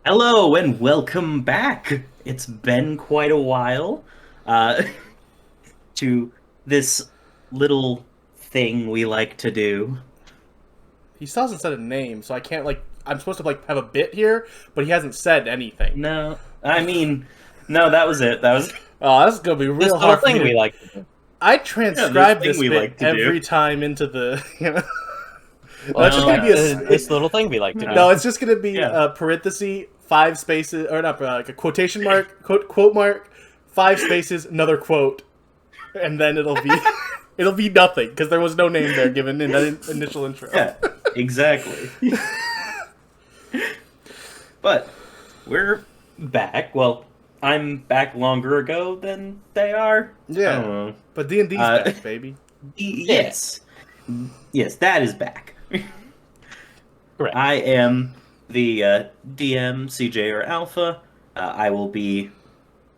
Hello and welcome back. It's been quite a while uh, to this little thing we like to do. He still hasn't said a name, so I can't I'm supposed to have a bit here, but he hasn't said anything. No, no, that was it. That was Oh, this is gonna be This real little hard for me thing we to. like to do. I yeah, this transcribe thing this we bit like to every do. time into the. Well, That's just gonna be this little thing we like to do. No, it's just gonna be Yeah. a parenthesis, 5 spaces, or not like a quotation mark, quote mark, 5 spaces, another quote, and then it'll be it'll be nothing because there was no name there given in that initial intro. Yeah, exactly. But we're back. Well, I'm back longer ago than they are. I don't Yeah, know. but D&D's Uh, back, baby. Yes, yes, that is back. Correct. I am the DM, CJ, or Alpha. I will be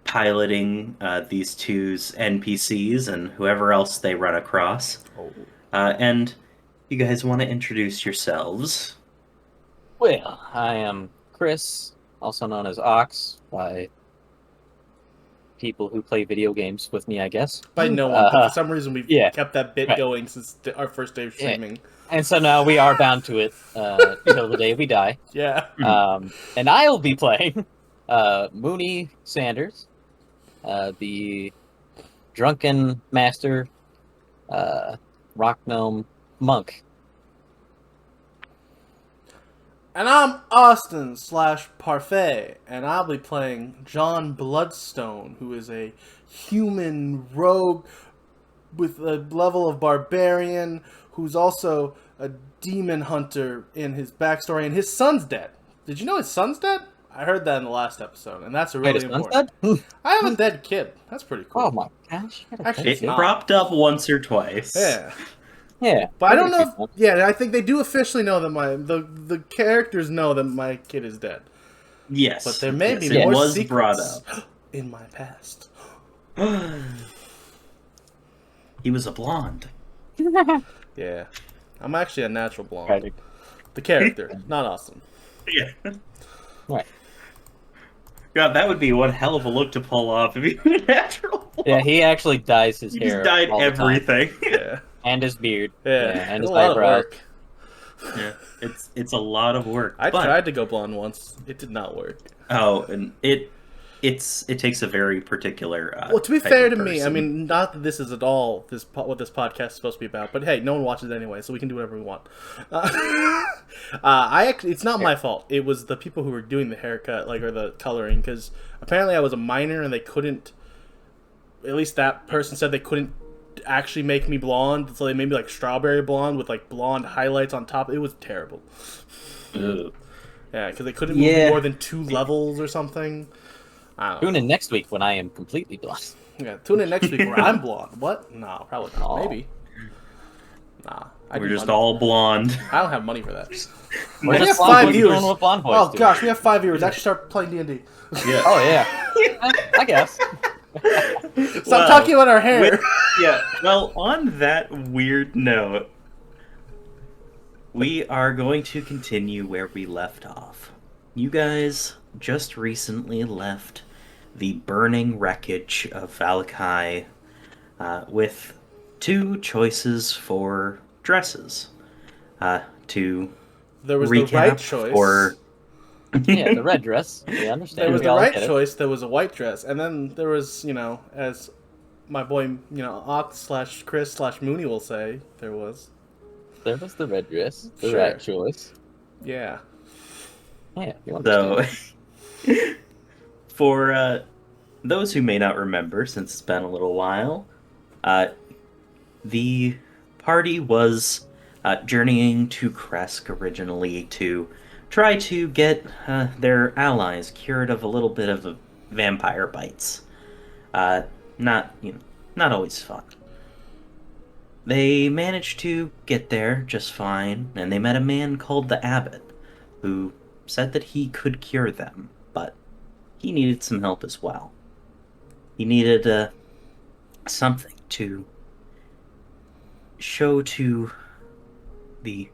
piloting these two's NPCs and whoever else they run across. Oh. And you guys want to introduce yourselves? Well, I am Chris, also known as Awks by people who play video games with me, I guess. By no one, but for some reason we've yeah. kept that bit Right. going since our first day of Yeah. streaming. And so now we are bound to it until the day we die. Yeah. And I'll be playing Moony Sanders, the drunken master rock gnome monk. And I'm Austin/Parfait, and I'll be playing John Bloodstone, who is a human rogue with a level of barbarian, who's also a demon hunter in his backstory, and his son's dead. Did you know his son's dead? I heard that in the last episode, and that's a Wait, really his son's important. dead? I have a dead kid. That's pretty cool. Oh my gosh. Actually, It it's not. cropped up once or twice. Yeah. Yeah. But I don't know if, yeah, I think they do officially know that the characters know that my kid is dead. Yes. But there may yes, be it more was secrets brought up. in my past. He was a blonde. Yeah. I'm actually a natural blonde. Tragic. The character, not Austin. Yeah. Right. God, that would be one hell of a look to pull off if you were natural. Yeah, he actually dyes his He hair. just dyed all the time. everything. Yeah. And his beard. Yeah. And It's his a lot of eyebrows. work. Yeah, it's a lot of work. I but, tried to go blonde once. It did not work. Oh, and it takes a very particular. Well, to be type fair of to me, I person. mean, not that this is at all what this podcast is supposed to be about, but hey, no one watches it anyway, so we can do whatever we want. It's not my fault. It was the people who were doing the haircut, or the coloring, because apparently I was a minor and they couldn't. At least that person said they couldn't actually make me blonde, so they made me like strawberry blonde with like blonde highlights on top. It was terrible. Ugh. Yeah, because they couldn't move Yeah. more than 2 levels or something. I don't know. Tune in next week when I am completely blonde. Yeah, tune in next week where I'm blonde. What? No, probably not. Aw. Maybe. Nah. We're do just money. all blonde. I don't have money for that. We're We have just 5 blonde boys viewers. doing what blonde boys Oh do. gosh, we have 5 viewers. Actually, start playing D&D. Yeah. Oh yeah. I guess. Stop talking about our hair. Yeah. Well, on that weird note, we are going to continue where we left off. You guys just recently left the burning wreckage of Valakai with 2 choices for dresses. To There was recap the right choice. for Yeah, the red dress. We understand. There was We the all right get it. choice. There was a white dress, and then there was, as my boy, Ox/Chris/Mooney will say, there was. There was the red dress. The Sure. right choice. Yeah. Yeah, you So, understand. for those who may not remember, since it's been a little while, the party was journeying to Kresk originally to try to get their allies cured of a little bit of vampire bites. Not not always fun. They managed to get there just fine, and they met a man called the Abbot, who said that he could cure them, but he needed some help as well. He needed something to show to the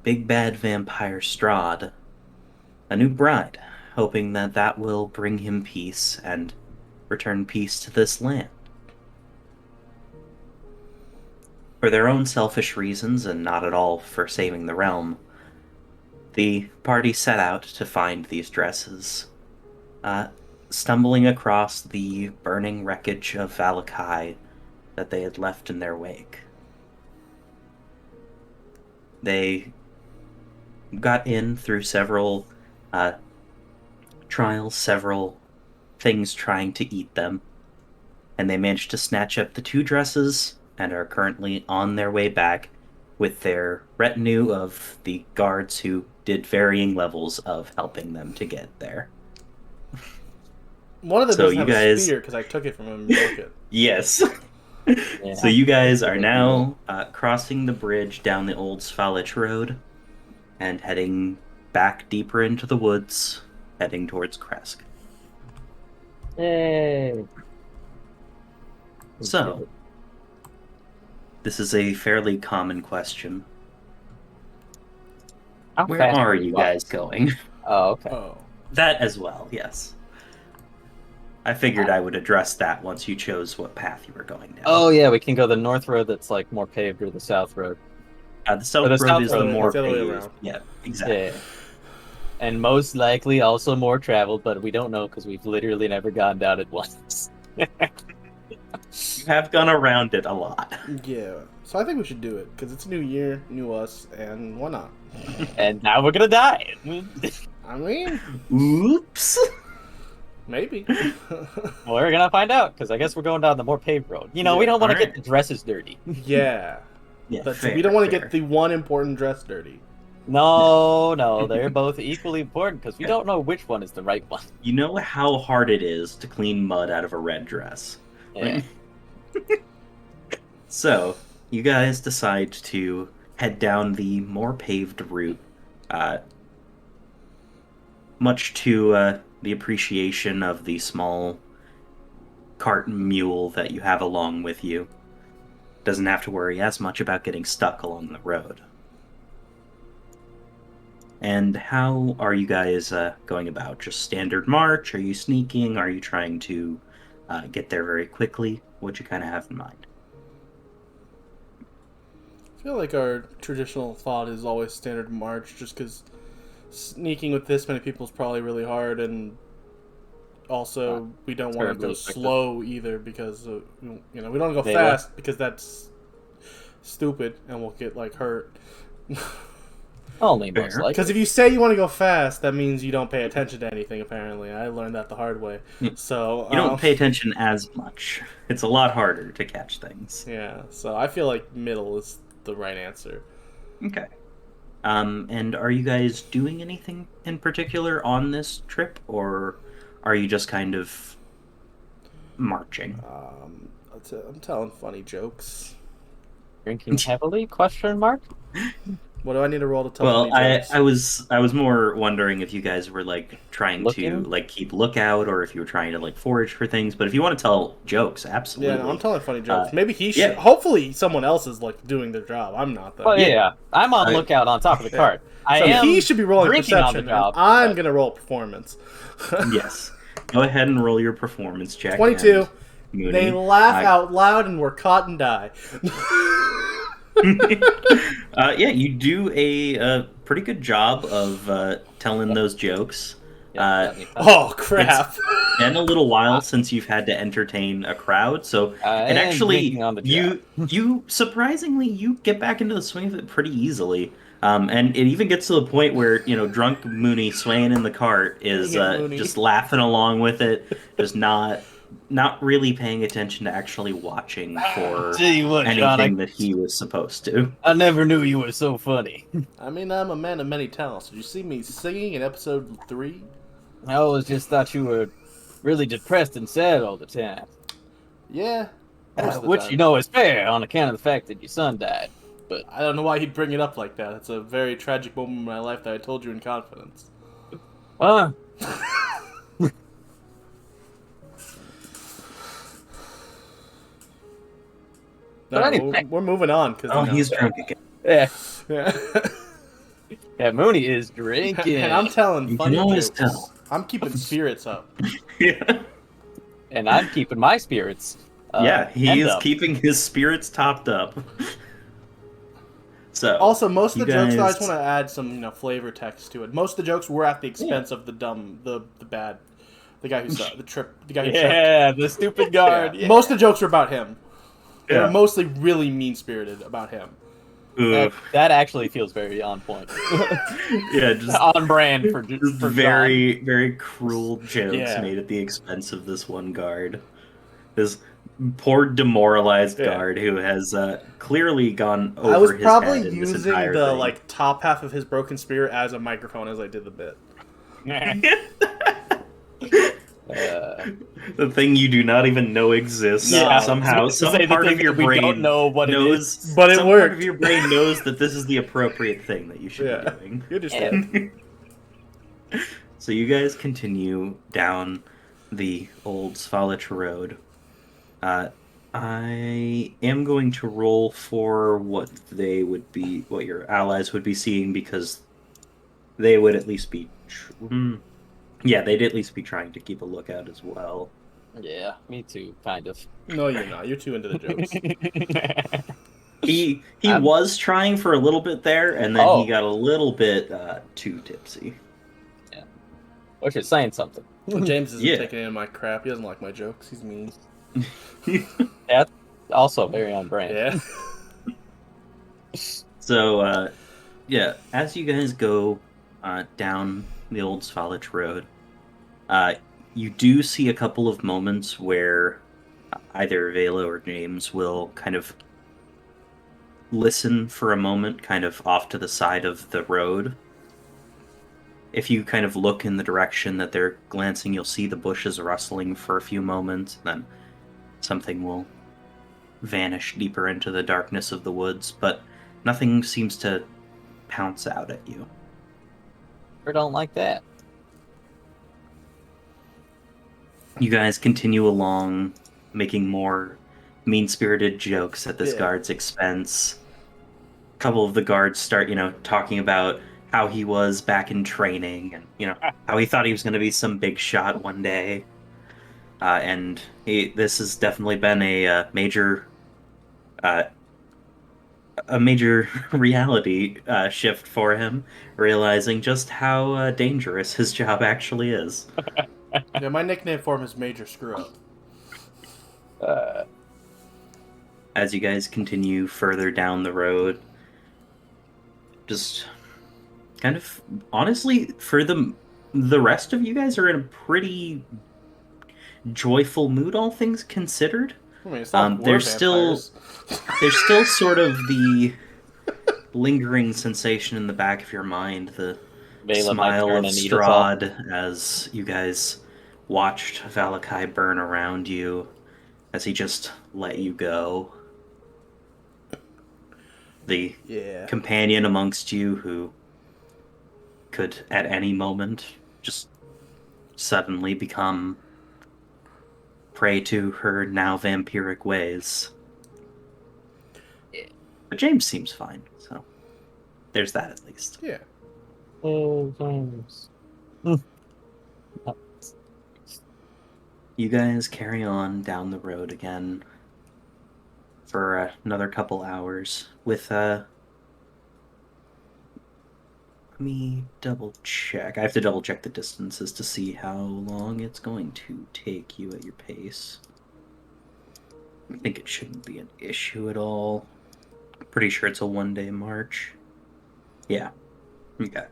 big bad vampire Strahd a new bride, hoping that that will bring him peace and return peace to this land. For their own selfish reasons, and not at all for saving the realm, the party set out to find these dresses, stumbling across the burning wreckage of Valakai that they had left in their wake. They got in through several trials, several things trying to eat them, and they managed to snatch up the 2 dresses and are currently on their way back with their retinue of the guards who did varying levels of helping them to get there. One of them So doesn't you have guys- a spear because I took it from him and broke it. Yes. Yeah. So you guys are now crossing the bridge down the old Svalich Road and heading back deeper into the woods, heading towards Kresk. Yay! So, this is a fairly common question. How Where fast are we you walk? guys going? Oh, okay. Oh. That as well, yes. I figured I would address that once you chose what path you were going down. Oh yeah, we can go the north road that's like more paved, or the south road. The south the road south is the road, more it's the other way paved. around. Yeah, exactly. Yeah. And most likely also more traveled, but we don't know because we've literally never gone down it once. You have gone around it a lot. Yeah. So I think we should do it because it's a new year, new us, and why not? And now we're gonna die. I mean, Oops. maybe. We're gonna find out because I guess we're going down the more paved road. You know, we Yeah, don't want to alright. get the dresses dirty. Yeah. Yeah, But fair, we don't want to fair. get the one important dress dirty. No, they're both equally important because we don't know which one is the right one. You know how hard it is to clean mud out of a red dress. Yeah. So, you guys decide to head down the more paved route, much to the appreciation of the small cart mule that you have along with you. Doesn't have to worry as much about getting stuck along the road. And how are you guys going about? Just standard march? Are you sneaking? Are you trying to get there very quickly? What you kind of have in mind? I feel like our traditional thought is always standard march, just because sneaking with this many people is probably really hard, and also we don't want to terribly go effective. slow either because we don't go They fast because that's stupid and we'll get like hurt. Only most Fair. likely. Because if you say you want to go fast, that means you don't pay attention to anything. Apparently, I learned that the hard way. So You don't pay attention as much. It's a lot harder to catch things. Yeah, so I feel like middle is the right answer. Okay. And are you guys doing anything in particular on this trip, or are you just kind of marching? I'm telling funny jokes. Drinking heavily? Question mark. What do I need to roll to tell Well, funny jokes? I was more wondering if you guys were like trying Looking? to like keep lookout, or if you were trying to like forage for things. But if you want to tell jokes, absolutely. Yeah, no, I'm telling funny jokes. Maybe he should. yeah. Hopefully, someone else is like doing their job. I'm not though. Oh yeah, I'm on I- lookout on top of the cart. I So am. he should be rolling drinking on perception. the job, and I'm but- gonna roll performance. Yes. Go ahead and roll your performance check. 22. and Moony, They laugh out loud and we're caught and die. Yeah, you do a pretty good job of telling those jokes. Yeah, got me. Oh crap! It's been a little while since you've had to entertain a crowd, so I and am actually drinking on the you surprisingly you get back into the swing of it pretty easily. And it even gets to the point where drunk Moony swaying in the cart is Yeah, Moony. just laughing along with it, just not really paying attention to actually watching for Tell you what, anything John, that he was supposed to. I never knew you were so funny. I mean, I'm a man of many talents. Did you see me singing in episode 3? I always just thought you were really depressed and sad all the time. Yeah. most of the Which time. you know is fair on account of the fact that your son died. But I don't know why he'd bring it up like that. It's a very tragic moment in my life that I told you in confidence. well, But No, anyway. we're moving on because Oh, he's drunk again. yeah, yeah. yeah, Mooney is drinking. and I'm telling You funny can always jokes. tell. I'm keeping spirits up. Yeah. And I'm keeping my spirits. Yeah, he end is up. keeping his spirits topped up. So Also, most of you the jokes, though, I guys, just want to add some, flavor text to it. Most of the jokes were at the expense of the dumb, the bad, the guy who the guy who tripped. Yeah, the stupid guard. Yeah. Yeah. Most of the jokes were about him. They were Yeah. mostly really mean-spirited about him. That actually feels very on point. Yeah, just on brand for very, very cruel jokes Yeah. made at the expense of this one guard. This poor demoralized guard who has clearly gone over I was his probably head in this using entire the thing. top half of his broken spirit as a microphone as I did the bit. The thing you do not even know exists. Yeah. Somehow, some Say the part thing of your that we brain don't know what it knows, is, but it some worked. part of your brain knows that this is the appropriate thing that you should be doing. You understand? So you guys continue down the old Svalich road. I am going to roll for what your allies would be seeing, because they would at least be, yeah, they'd at least be trying to keep a lookout as well. Yeah, me too, kind of. No, you're not. You're too into the jokes. He was trying for a little bit there, and then he got a little bit too tipsy. Yeah, which is saying something. James isn't taking any of my crap. He doesn't like my jokes. He's mean. That's also very on brand. Yeah. So, yeah, as you guys go down the old Svalich road, you do see a couple of moments where either Vela or James will kind of listen for a moment, kind of off to the side of the road. If you kind of look in the direction that they're glancing, you'll see the bushes rustling for a few moments, then something will vanish deeper into the darkness of the woods, but nothing seems to pounce out at you. Or don't like that. You guys continue along, making more mean-spirited jokes at this guard's expense. A couple of the guards start, talking about how he was back in training, and, how he thought he was going to be some big shot one day. And this has definitely been a major reality shift for him, realizing just how dangerous his job actually is. Yeah, my nickname for him is Major Screw Up. As you guys continue further down the road, just kind of honestly, for the rest of you guys are in a pretty joyful mood, all things considered. I mean, it's not there's still sort of the lingering sensation in the back of your mind, the Vela smile of Strahd as you guys watched Valakai burn around you, as he just let you go. The companion amongst you who could at any moment just suddenly become prey to her now vampiric ways. But James seems fine, so there's that at least. Yeah. Oh, James. You guys carry on down the road again for another couple hours with let me double check. I have to double check the distances to see how long it's going to take you at your pace. I think it shouldn't be an issue at all. Pretty sure it's a one-day march. Yeah. Okay.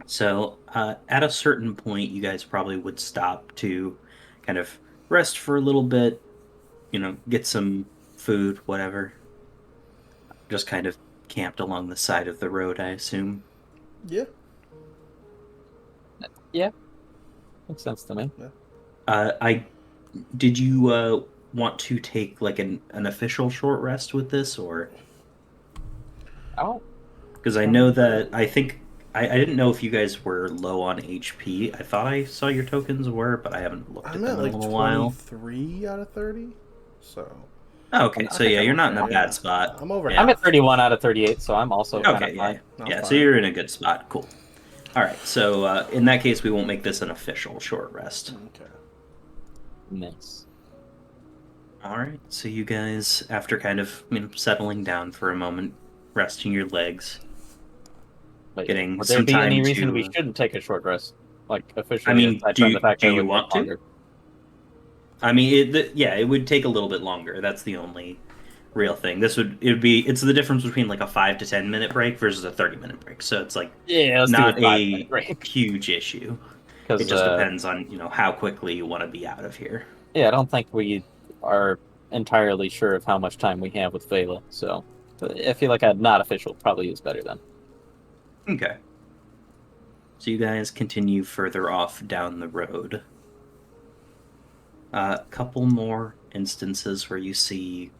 So, at a certain point, you guys probably would stop to kind of rest for a little bit, get some food, whatever. Just kind of camped along the side of the road, I assume. Yeah. Yeah. Makes sense to me. Did you want to take like an official short rest with this, or? Oh. Because I know that I didn't know if you guys were low on HP. I thought I saw your tokens were, but I haven't looked at them in a little while. 23 out of 30, so. Oh, okay, so yeah, you're not in a bad spot. I'm over. I'm at 31 out of 38, so I'm also okay. Yeah, so you're in a good spot. Cool. All right, so in that case, we won't make this an official short rest. Okay. Nice. All right, so you guys, after kind of settling down for a moment, resting your legs, Wait, getting would there some be any time reason we to. shouldn't take a short rest? Like, I officially, mean, aside from the fact do that it you would take want to? longer. I mean, yeah, it would take a little bit longer. That's the only real thing. It's the difference between like a 5 to 10 minute break versus a 30-minute break. So it's like Yeah, let's do a not 5 minute a break. huge issue. It Because, just depends on, how quickly you want to be out of here. yeah, I don't think we are entirely sure of how much time we have with Vela, so I feel like a not official probably is better then. Okay. So you guys continue further off down the road. A couple more instances where you see,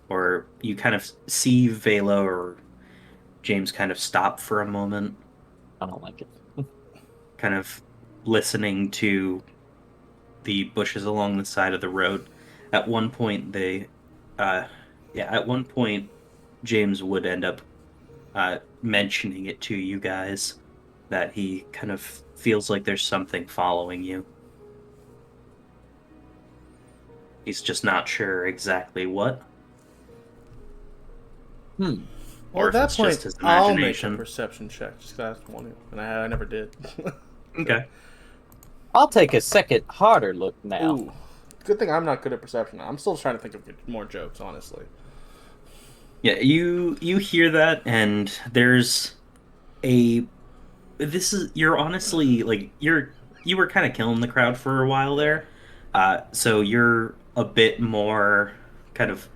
or you kind of see Vela or James kind of stop for a moment, I don't like it. kind of listening to the bushes along the side of the road. At one point, uh, at one point, James would end up mentioning it to you guys that he kind of feels like there's something following you. He's just not sure exactly what, Hmm. Well, or at if that it's point, just his I'll make a imagination. perception check just 'cause I want to, and I never did. Okay. I'll take a second, harder look now. Ooh, good thing I'm not good at perception. I'm still trying to think of more jokes, honestly. Yeah, you hear that, and there's a. This is you're honestly like you were kind of killing the crowd for a while Yeah. there, so you're a bit more kind of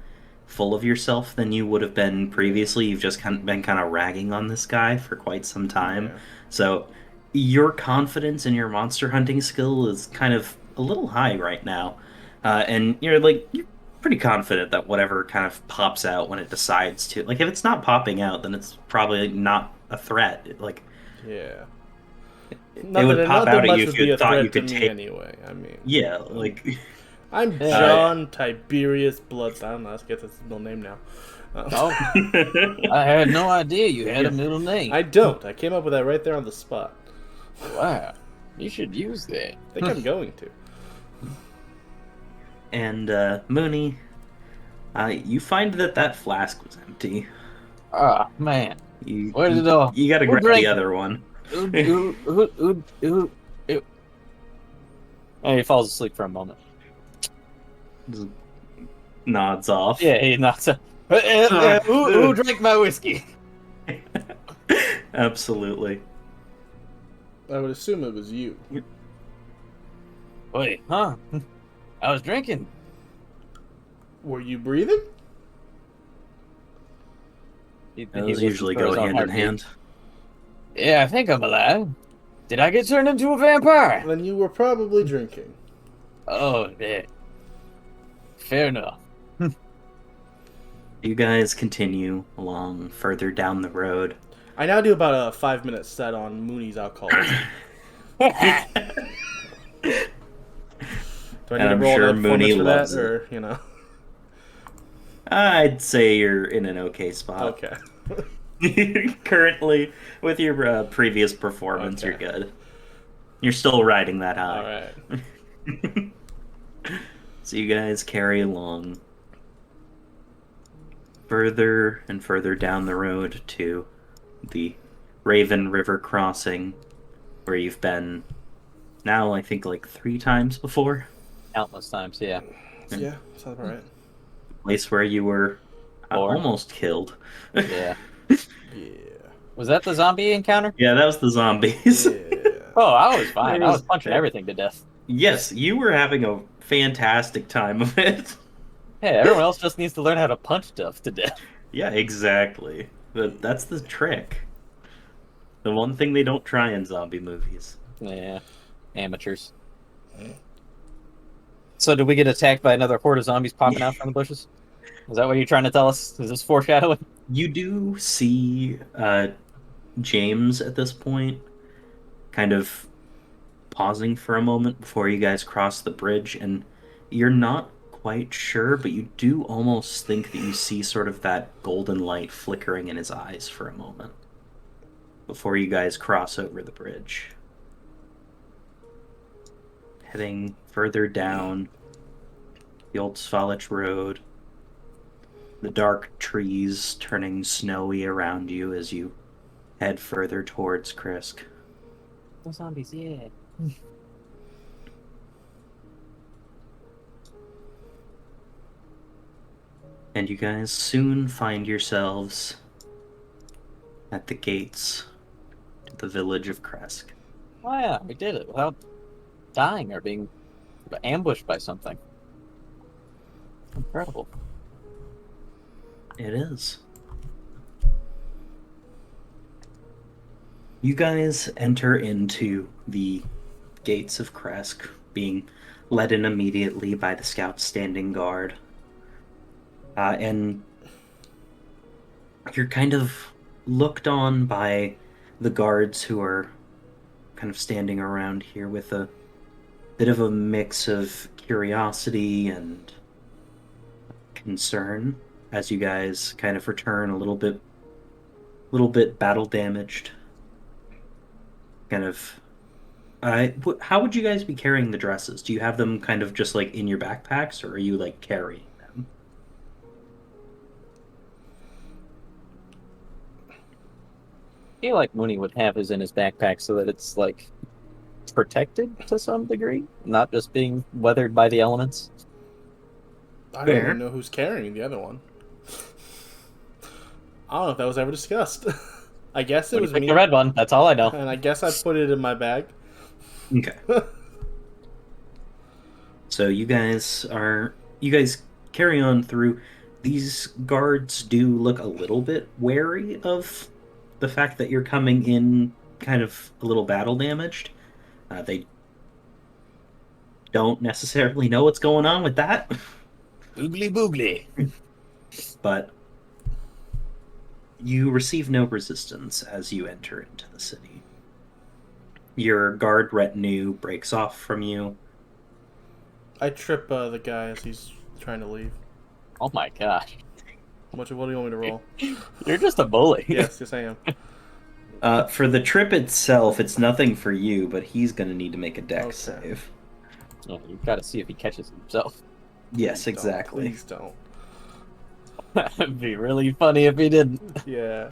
full of yourself than you would have been previously. You've just been kind of ragging on this guy for quite some time, Yeah. so your confidence in your monster hunting skill is kind of a little high right now, and you're pretty confident that whatever kind of pops out when it decides to, like if it's not popping out, then it's probably not a threat. Like Yeah. it would pop Nothing out at you much if would you be had a thought you threat to could me take. anyway. I mean, Yeah, like I'm Yeah. John Tiberius Bloodstone. I don't know. Let's get his middle name now. Oh, I had no idea you had a middle name. I don't. I came up with that right there on the spot. Wow, you should use that. I think I'm going to. and Mooney, you find that flask was empty. Ah, man, You where did you, it all? you got to Who grab the drank it? other one. Who? And he falls asleep for a moment. Just nods off. Yeah, he knocks out. Who drank my whiskey? Absolutely. I would assume it was you. Wait, huh? I was drinking. Were you breathing? Those usually go hand in hand. Yeah, I think I'm alive. Did I get turned into a vampire? Then you were probably drinking. Oh, yeah. Fair enough. You guys continue along further down the road. I now do about a 5-minute set on Mooney's alcoholism. Do I need to I'm roll sure a Mooney performance for loves that, it. or you know? I'd say you're in an okay spot. Okay. Currently, with your previous performance, Okay. you're good. You're still riding that All high. right. So you guys carry along further and further down the road to the Raven River crossing, where you've been now, I think, like 3 times before. Countless times, yeah. Yeah, sounds about right. Place where you were Or- almost killed. Yeah. Yeah. Was that the zombie encounter? Yeah, that was the zombies. Yeah. Oh, I was fine. There I was- was punching everything to death. Yes, you were having a fantastic time of it. Hey, everyone else just needs to learn how to punch stuff to death. Yeah, exactly. But that's the trick. The one thing they don't try in zombie movies. Yeah. Amateurs. So did we get attacked by another horde of zombies popping out from the bushes? Is that what you're trying to tell us? Is this foreshadowing? You do see James at this point kind of pausing for a moment before you guys cross the bridge, and you're not quite sure, but you do almost think that you see sort of that golden light flickering in his eyes for a moment before you guys cross over the bridge. Heading further down the old Svalich Road, the dark trees turning snowy around you as you head further towards Krisk. No zombies, yeah. And you guys soon find yourselves at the gates to the village of Kresk. Oh yeah, we did it without dying or being ambushed by something. Incredible. It is. You guys enter into the gates of Kresk, being led in immediately by the scouts standing guard. And you're kind of looked on by the guards who are kind of standing around here with a bit of a mix of curiosity and concern as you guys kind of return a little bit battle damaged. Kind of how would you guys be carrying the dresses? Do you have them kind of just like in your backpacks, or are you like carrying them? I feel like Mooney would have his in his backpack so that it's like protected to some degree, not just being weathered by the elements. I don't Fair. even know who's carrying the other one. I don't know if that was ever discussed. I guess it was Pick me, the red one. That's all I know. and I guess I put it in my bag. Okay. So you guys carry on through. These guards do look a little bit wary of the fact that you're coming in kind of a little battle damaged. They don't necessarily know what's going on with that, Boogly boogly. but you receive no resistance as you enter into the city. Your guard retinue breaks off from you. I trip the guy as he's trying to leave. Oh my gosh. What do you want me to roll? You're just a bully. Yes, I am. For the trip itself, it's nothing for you, but he's going to need to make a dex Okay. save. Yeah, you've got to see if he catches himself. Yes, exactly. Please don't. That'd be really funny if he didn't. Yeah.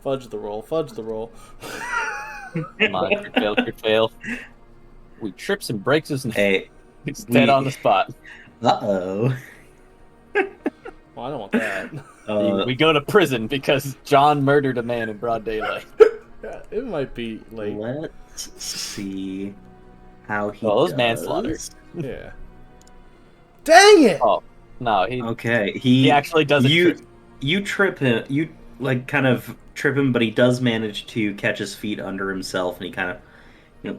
Fudge the roll. Come on, crit fail. We trips and breaks us and Hey, he's dead on the spot. uh-oh. Well, I don't want that. We go to prison because John murdered a man in broad daylight. Yeah, it might be late. Let's see how he Well, it was does. manslaughter. Yeah. Dang it! Oh, no, he Okay, he actually doesn't trip. You trip him. You like kind of trip him, but he does manage to catch his feet under himself, and he kind of,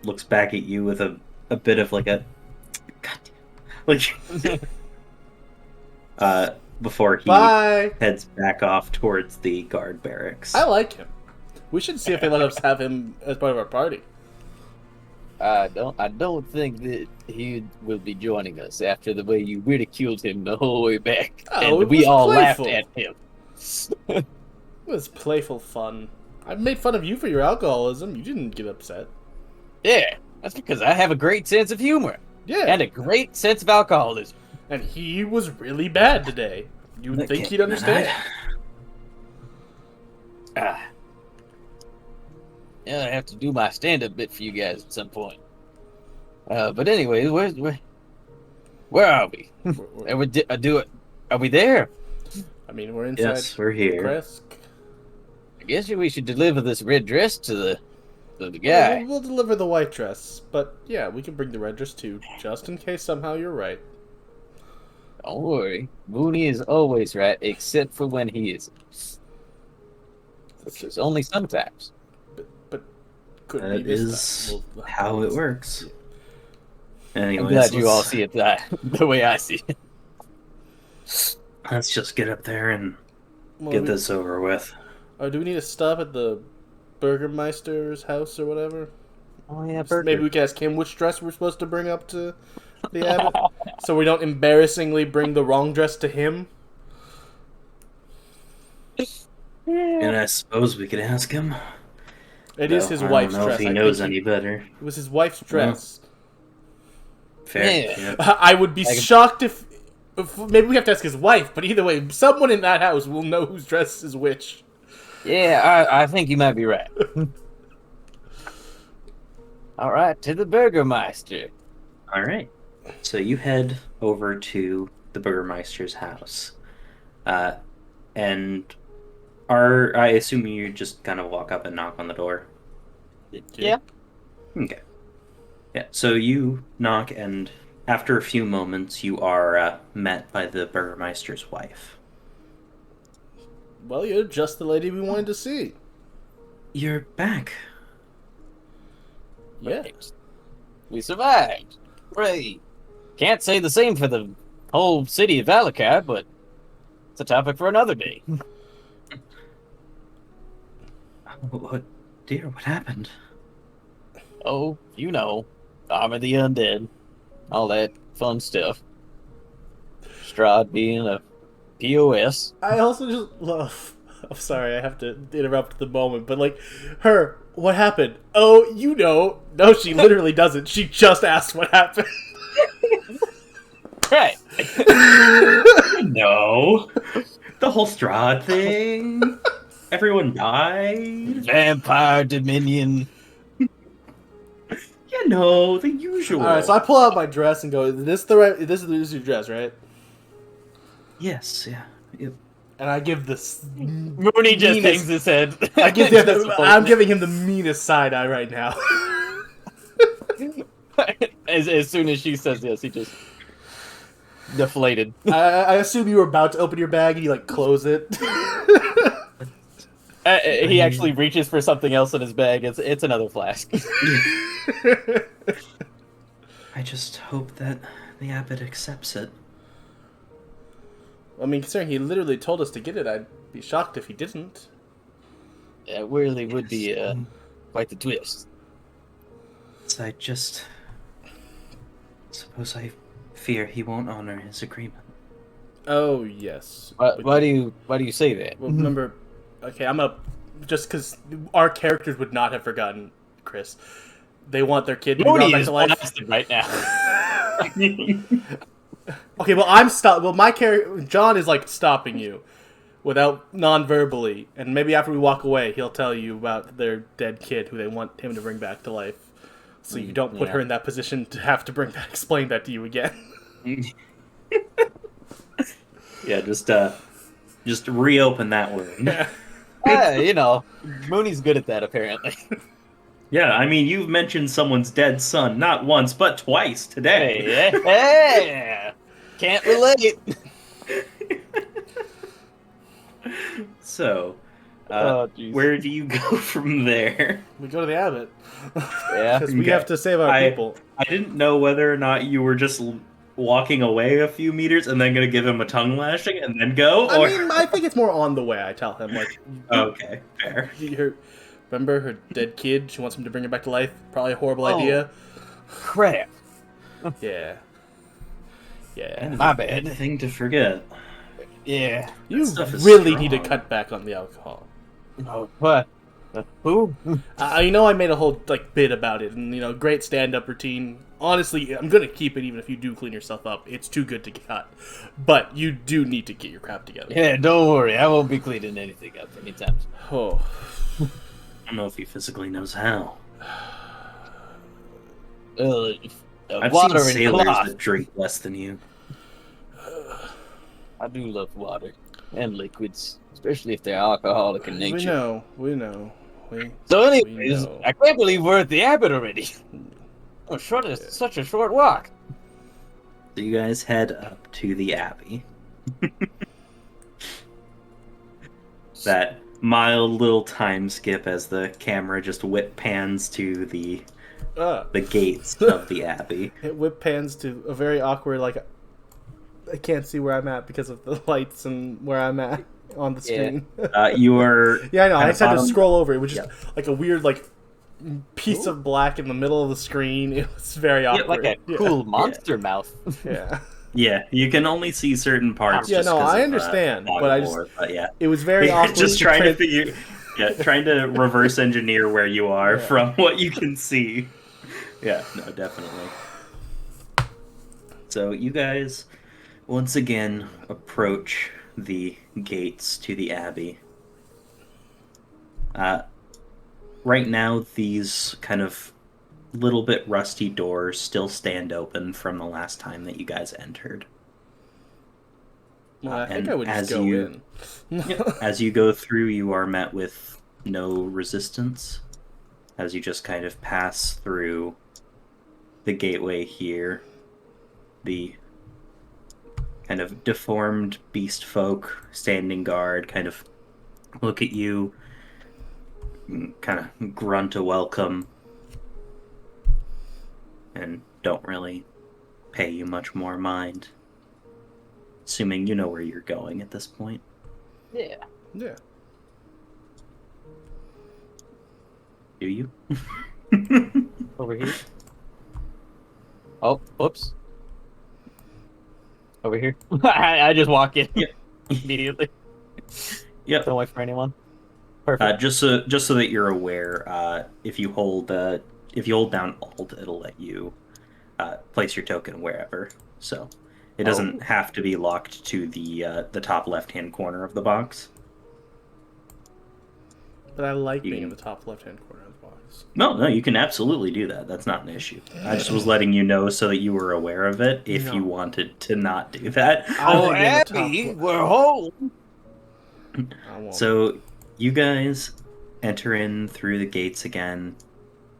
looks back at you with a bit of like a, God, like, before he Bye! heads back off towards the guard barracks. I like him. We should see if they let us have him as part of our party. I don't think that he will be joining us after the way you ridiculed him the whole way back, Oh, it and we was all playful. laughed at him. It was playful fun. I made fun of you for your alcoholism. You didn't get upset. Yeah, that's because I have a great sense of humor Yeah. and a great sense of alcoholism. And he was really bad today. You would think he'd understand. Ah. Yeah, I have to do my stand-up bit for you guys at some point. But anyway, where are we? Are we there? I mean, we're inside. Yes, we're here. Kresk. I guess we should deliver this red dress to the guy. We'll deliver the white dress, but yeah, we can bring the red dress too, just in case somehow you're right. Don't worry, Mooney is always right, except for when he isn't. Which is only sometimes. But could be That this is time. We'll- how it works. Anyways, I'm glad you all see it the way I see it. Let's just get up there and Well, get this over with. do we need to stop at the Burgermeister's house or whatever? Oh yeah, Maybe we can ask him which dress we're supposed to bring up to the abbot, so we don't embarrassingly bring the wrong dress to him. Yeah. And I suppose we could ask him. It Though is his I don't wife's know if dress. he I knows think any better. it was his wife's Well, dress. fair. Yeah. Yeah. I would be I can- shocked if maybe we have to ask his wife. But either way, someone in that house will know whose dress is which. Yeah, I think you might be right. All right, to the Burgermeister. All right. So you head over to the Burgermeister's house, and I assume you just kind of walk up and knock on the door. Yeah. Okay. Yeah. So you knock, and after a few moments, you are met by the Burgermeister's wife. Well, you're just the lady we wanted to see. You're back. Yeah. Right. We survived. Great. Can't say the same for the whole city of Valakai, but it's a topic for another day. What, dear? What happened? Oh, you know, Arm of the Undead, all that fun stuff. Strahd being a POS. I also just love. I'm sorry, I have to interrupt the moment, but like, her. What happened? Oh, you know. No, she literally doesn't. She just asked what happened. Right. No. The whole Strahd thing. Everyone died. Vampire Dominion. You know, the usual. All right, so I pull out my dress and go. This is your dress, right? Yes, yeah. Yep. And I give this. Mooney just Meanest- hangs his head. I'm giving him the meanest side eye right now. as soon as she says yes, he just deflated. I assume you were about to open your bag and you like close it. He actually reaches for something else in his bag. It's another flask. I just hope that the abbot accepts it. I mean, considering he literally told us to get it, I'd be shocked if he didn't. Yeah, it really would be quite the twist. I just suppose I fear he won't honor his agreement. Oh yes. Why do you say that? Well, remember, okay, I'm up just because our characters would not have forgotten, Chris. They want their kid to be brought Mooney back is to life. blasted right now. Okay, well I'm stop. Well, my character John is like stopping you, without non-verbally, and maybe after we walk away, he'll tell you about their dead kid who they want him to bring back to life, so you don't put her in that position to have to explain that to you again. Yeah, just reopen that wound. You know, Mooney's good at that apparently. Yeah, I mean, you've mentioned someone's dead son not once but twice today. Hey, can't relate. So, Oh, jeez. where do you go from there? We go to the abbot. Yeah. Because we Okay. have to save our people. I didn't know whether or not you were just walking away a few meters and then going to give him a tongue lashing and then go, or... I mean, I think it's more on the way. I tell him like, Okay, fair. remember her dead kid? She wants him to bring her back to life. Probably a horrible idea. Crap. Yeah. Yeah. My bad. Thing to forget. Yeah. You stuff is really need to strong. cut back on the alcohol. Oh, what? Who? You know, I made a whole like bit about it, and great stand-up routine. Honestly, I'm gonna keep it even if you do clean yourself up. It's too good to cut, but you do need to get your crap together. Yeah, don't worry. I won't be cleaning anything up anytime soon. Oh, I don't know if he physically knows how. I've Water seen and sailors cloth. that drink less than you. I do love water and liquids, especially if they're alcoholic in nature. we know. So, We anyways, know. I can't believe we're at the abbot already. Oh, such a short walk. So you guys head up to the abbey. That mild little time skip as the camera just whip pans to the gates of the abbey. It whip pans to a very awkward like. I can't see where I'm at because of the lights and where I'm at on the screen. You are Yeah, I know. I at just had to bottom- scroll over. It was just like a weird like piece of black in the middle of the screen. It was very awkward. Like a cool monster mouth. Yeah. Yeah, you can only see certain parts Yeah, just no, because I of understand, fog but of I just war, but yeah. it was very awkward. Just trying to trans- figure, yeah, trying to reverse engineer where you are Yeah. from what you can see. Yeah, no, definitely. So you guys once again approach the gates to the Abbey. Uh, right now, these kind of little bit rusty doors still stand open from the last time that you guys entered. Well, I think I And would just go in. as you go through, you are met with no resistance as you just kind of pass through the gateway here. The kind of deformed beast folk standing guard kind of look at you, kind of grunt a welcome, and don't really pay you much more mind, assuming you know where you're going at this point. Yeah. Yeah. Do you? Over here. Oh, whoops. Over here. I just walk in Yep. immediately. Yep. Don't wait for anyone. Perfect. Just so that you're aware, if you hold down Alt, it'll let you place your token wherever. So it doesn't have to be locked to the top left-hand corner of the box. But I like You being in can- the top left-hand corner of the box. No, you can absolutely do that. That's not an issue. I just was letting you know so that you were aware of it if you No. wanted to not do that. I wanna be in the top we're home. I won't. So you guys enter in through the gates again,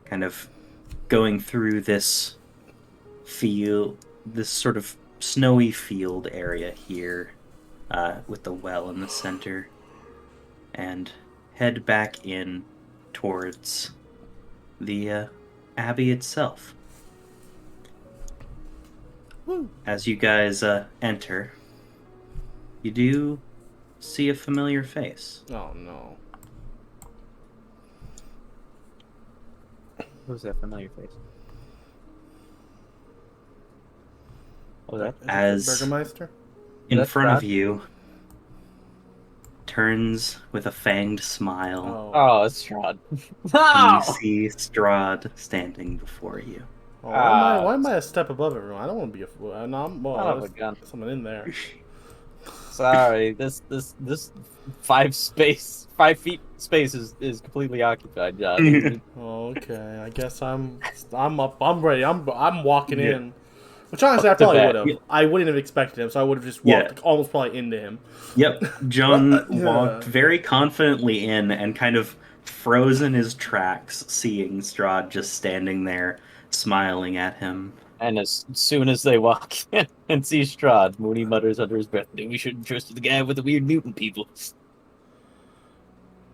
kind of going through this sort of snowy field area here, with the well in the center, and head back in towards the abbey itself. Woo. As you guys enter, you do see a familiar face. Oh no. Who's that familiar face? Oh, that. As Burgermeister? in That's front of Strahd? you, turns with a fanged smile, Oh. Oh, it's Strahd. and No! you see Strahd standing before you. Oh, why am I a step above everyone? I don't want to be a fool. Son of a gun. Someone in there. Sorry, this 5 feet space is completely occupied, John. Oh, okay. I guess I'm up. I'm ready. I'm walking Yeah. in. Which honestly, I Up to probably bat. would have. Yeah. I wouldn't have expected him, so I would have just Yeah. walked almost probably into him. Yep, John Yeah. walked very confidently in and kind of froze in his tracks, seeing Strahd just standing there, smiling at him. And as soon as they walk in and see Strahd, Mooney mutters under his breath, "We shouldn't trust the guy with the weird mutant people."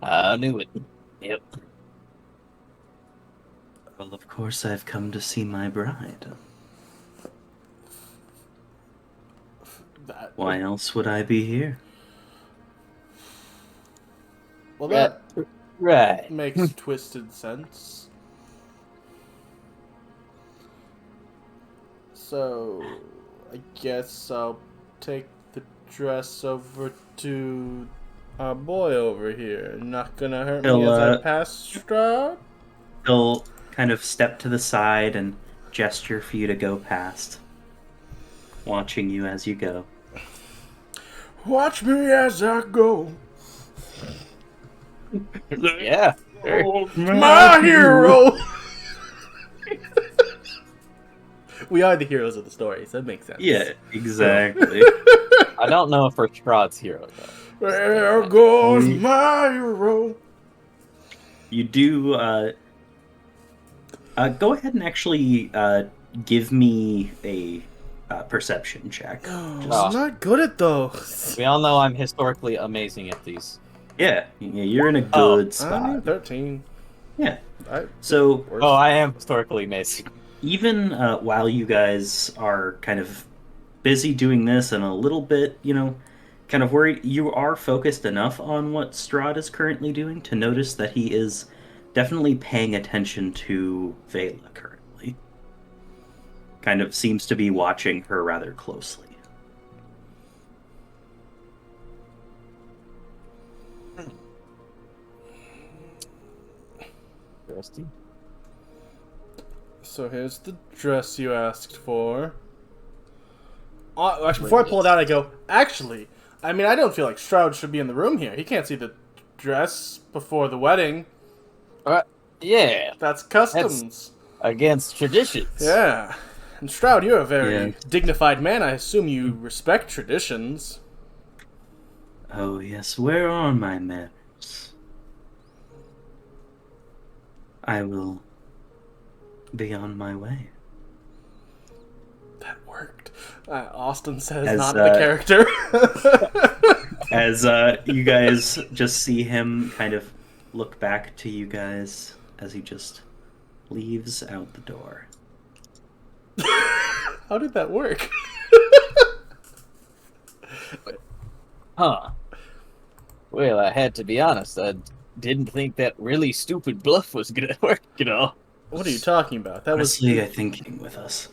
I knew it. Yep. Well, of course, I've come to see my bride. Why else would I be here? Well, that Right. makes twisted sense. So, I guess I'll take the dress over to our boy over here. Not gonna hurt me He'll, as I pass Strahd? He'll kind of step to the side and gesture for you to go past, watching you as you go. Watch me as I go. Yeah. Sure. My hero! We are the heroes of the story, so that makes sense. Yeah, exactly. I don't know if we're Strahd's hero though. There goes my hero. You do, go ahead and actually, give me a perception check. I'm Oh. not good at those. We all know I'm historically amazing at these. Yeah, you're in a Oh. good I spot. need 13. Yeah. I, So worse. Oh, I am historically amazing. even while you guys are kind of busy doing this and a little bit, kind of worried, you are focused enough on what Strahd is currently doing to notice that he is definitely paying attention to Vela currently. Kind of seems to be watching her rather closely. Interesting. So here's the dress you asked for. Actually, before I pull it out, I go, actually, I mean, I don't feel like Strahd should be in the room here. He can't see the dress before the wedding. Yeah, That's customs. against traditions. Yeah. And Strahd, you're a very Yeah. dignified man. I assume you respect traditions. Oh, yes, where are my manners? I will be on my way. That worked. Austin says, As, not the character. As you guys just see him kind of look back to you guys as he just leaves out the door. How did that work? Huh. Well, I had to be honest. I didn't think that really stupid bluff was gonna work, you know. What are you talking about? That Honestly, was... I think he came with us.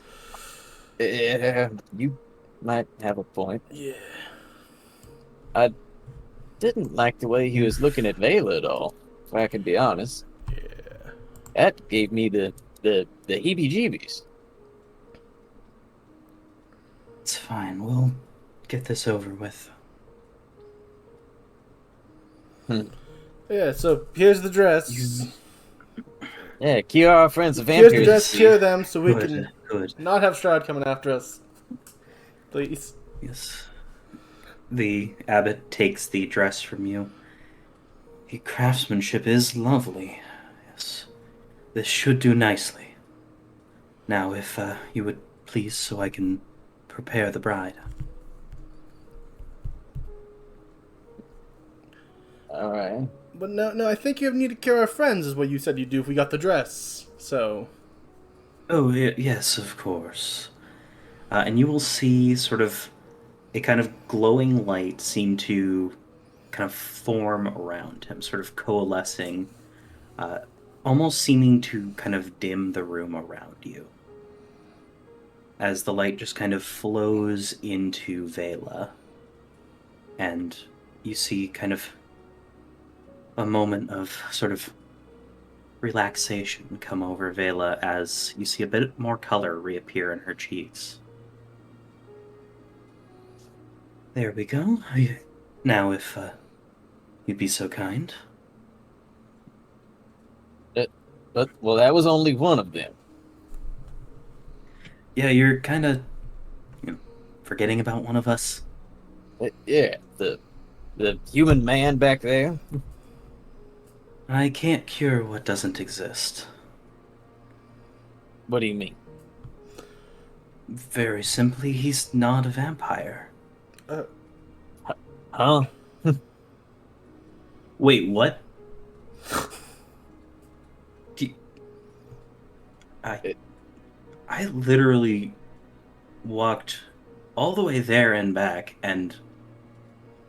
Yeah, you might have a point. Yeah. I didn't like the way he was looking at Vela at all, if I can be honest. Yeah. That gave me the heebie-jeebies. It's fine. We'll get this over with. Yeah, so here's the dress. Yeah, cure our friends of Here's the vampires. dress, cure them, so we Good, can good. not have Strahd coming after us. Please. Yes. The abbot takes the dress from you. The craftsmanship is lovely. Yes. This should do nicely. Now, if you would please, so I can prepare the bride. All right. But no, I think you need to cure our friends, is what you said you'd do if we got the dress. So. Oh, yes, of course. And you will see sort of a kind of glowing light seem to kind of form around him, sort of coalescing, almost seeming to kind of dim the room around you. As the light just kind of flows into Vela, and you see kind of a moment of sort of relaxation come over Vela as you see a bit more color reappear in her cheeks. There we go. Now, if you'd be so kind. Well, that was only one of them. Yeah, you're kind of forgetting about one of us. Yeah, the human man back there. I can't cure what doesn't exist. What do you mean? Very simply, he's not a vampire. Huh? Wait, what? I literally walked all the way there and back, and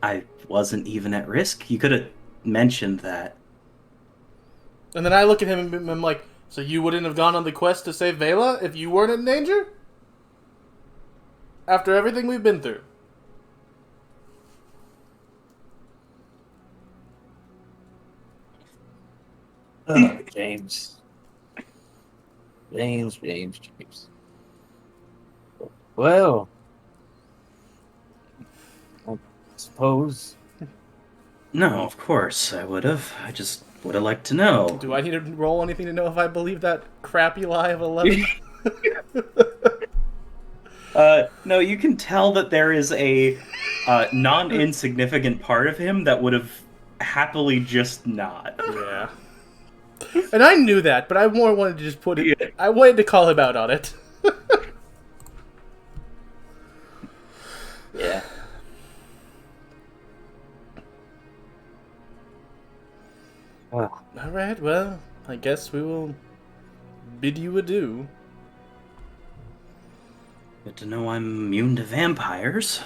I wasn't even at risk. You could have mentioned that. And then I look at him and I'm like, so you wouldn't have gone on the quest to save Vela if you weren't in danger? After everything we've been through. Oh, James. James. Well, I suppose. No, Of course, I would have. I just would have liked to know. Do I need to roll anything to know if I believe that crappy lie of 11? No, you can tell that there is a non-insignificant part of him that would have happily just not. Yeah. And I knew that, but I more wanted to just put it... Yeah. I wanted to call him out on it. Yeah. Well, Alright, well, I guess we will bid you adieu. Good to know I'm immune to vampires.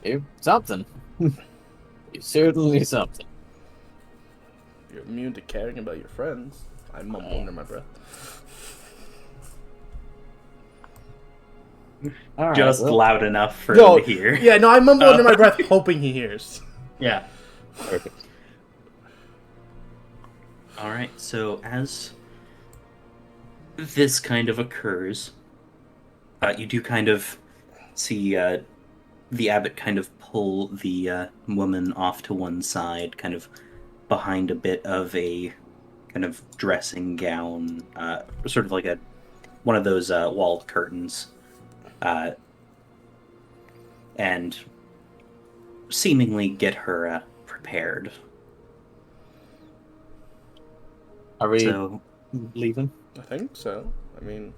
you're something. You're certainly something. You're immune to caring about your friends. I mumble under my breath. All right, Just well, loud enough for No, him to hear. yeah, no, I mumble under my breath hoping he hears. Yeah. perfect. All right. So as this kind of occurs, you do kind of see the abbot kind of pull the woman off to one side, kind of behind a bit of a kind of dressing gown, sort of like a one of those walled curtains, uh, and seemingly get her prepared. Are we So leaving? I think so. I mean,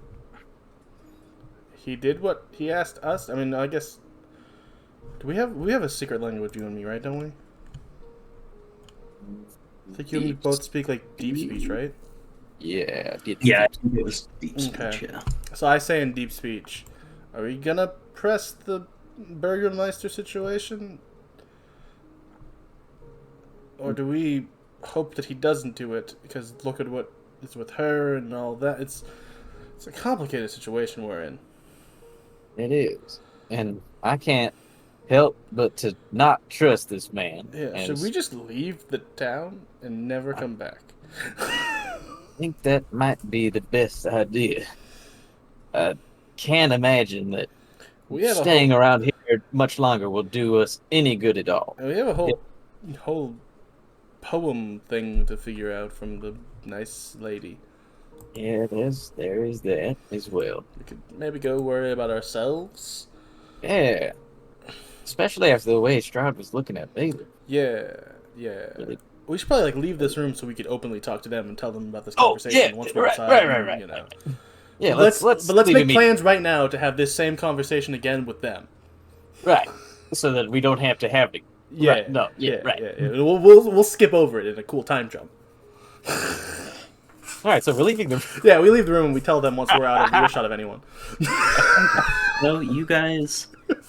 he did what he asked us. I mean, I guess. Do we have a secret language, you and me, right? Don't we? I think you and me both speak like deep speech, right? Yeah. yeah, I think it was deep speech. Okay. Yeah. So I say in deep speech, are we gonna press the Burgermeister situation? Or do we hope that he doesn't do it? Because look at what is with her and all that. It's a complicated situation we're in. It is. And I can't help but to not trust this man. Yeah, And should we just leave the town and never come back? I think that might be the best idea. I can't imagine that We have staying around here much longer will do us any good at all. we have a whole poem thing to figure out from the nice lady. Yeah, there is that as well. We could maybe go worry about ourselves. Yeah. Especially after the way Strahd was looking at Bailey. Yeah. Really. We should probably like leave this room so we could openly talk to them and tell them about this Oh, conversation yeah, once we're right, inside. right. You know. Yeah, let's let's make leave immediately. plans right now to have this same conversation again with them. Right. So that we don't have to have it. Yeah. Right, no, yeah, right. Yeah. We'll skip over it in a cool time jump. All right, so we're leaving them. Yeah, we leave the room and we tell them once we're out of earshot of anyone. So you guys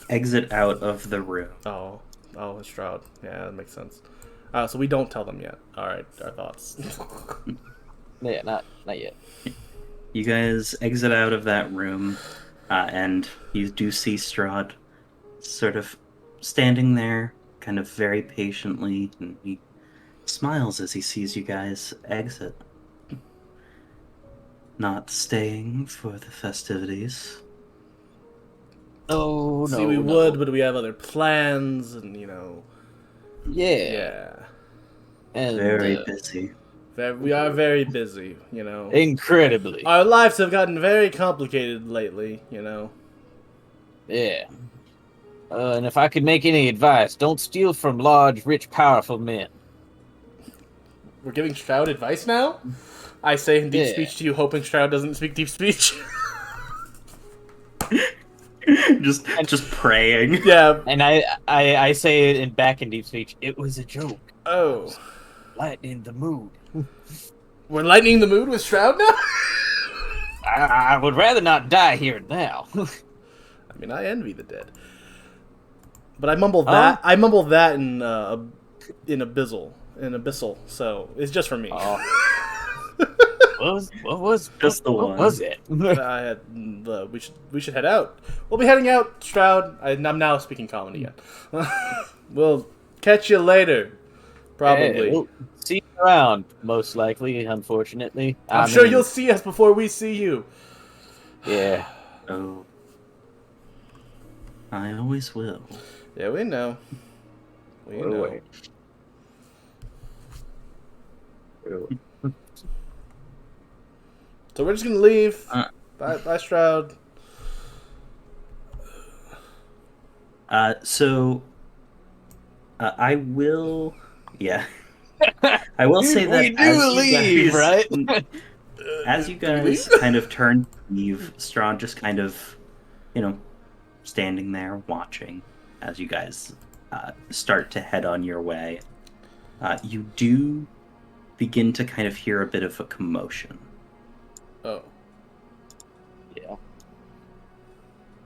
exit out of the room. Oh, Strahd. Yeah, that makes sense. So we don't tell them yet. All right, our thoughts. Yeah, not yet. You guys exit out of that room, and you do see Strahd sort of standing there, kind of very patiently, and he smiles as he sees you guys exit. Not staying for the festivities. Oh, no. See, we would, but we have other plans, and you know. Yeah. Yeah. And, Very busy. We are very busy, you know. incredibly. Our lives have gotten very complicated lately, you know. Yeah. And if I could make any advice, don't steal from large, rich, powerful men. We're giving Strahd advice now? I say in deep Yeah. speech to you, hoping Strahd doesn't speak deep speech. just praying. Yeah. And I say it back in deep speech. It was a joke. Oh. Lightening the mood. We're lightening the mood with Strahd now? I would rather not die here now. I mean, I envy the dead. But I mumbled that. I mumbled that in abyssal. So it's just for me. What was Just the what one. was it? I had we should head out. We'll be heading out, Strahd. I'm now speaking comedy again. We'll catch you later. Probably. Yeah, we'll see you around, most likely, unfortunately. I'm sure you'll see us before we see you. Yeah. Oh. I always will. Yeah, we know. We What a know. way. Really? So we're just gonna leave. Uh. Bye, Strahd. I will. Yeah. I will say that We do as you leave, guys, right? as you guys kind of turn to leave, Strahd just kind of, standing there watching as you guys start to head on your way. You do begin to kind of hear a bit of a commotion. Oh. Yeah.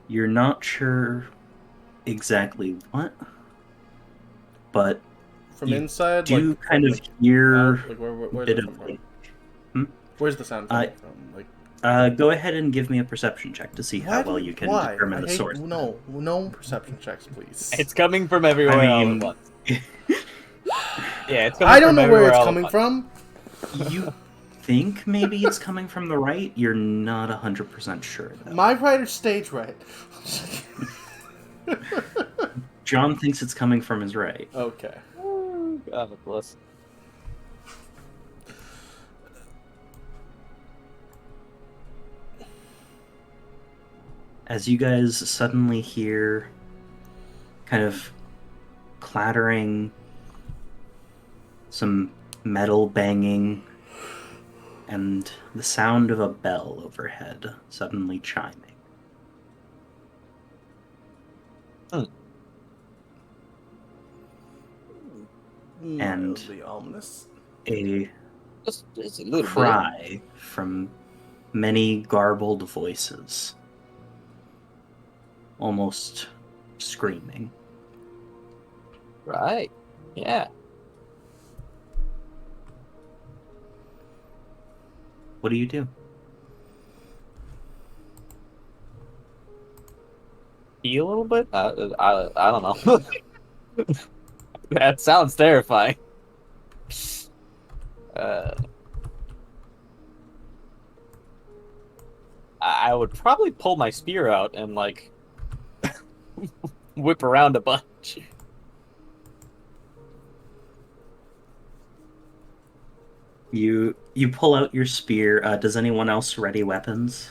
You're not sure exactly what, but From you inside? do like, kind of like, hear like a where's bit it of coming like. from? Where's the sound coming from? Like, Go ahead and give me a perception check to see how well you can determine the source. No perception checks, please. It's coming from everywhere I all mean- at once. Yeah, it's coming I don't from know where everywhere it's all at coming once. from. You think maybe it's coming from the right? You're not 100% sure, though. My right or stage right? John thinks it's coming from his right. Okay. Oh, God bless. As you guys suddenly hear kind of clattering, some metal banging, and the sound of a bell overhead suddenly chiming. And Mildly ominous. a Just a little cry from many garbled voices, almost screaming. bit. Right. Yeah. What do you do? Pee a little bit? I don't know. That sounds terrifying. I would probably pull my spear out and like whip around a bunch. You pull out your spear. Does anyone else ready weapons?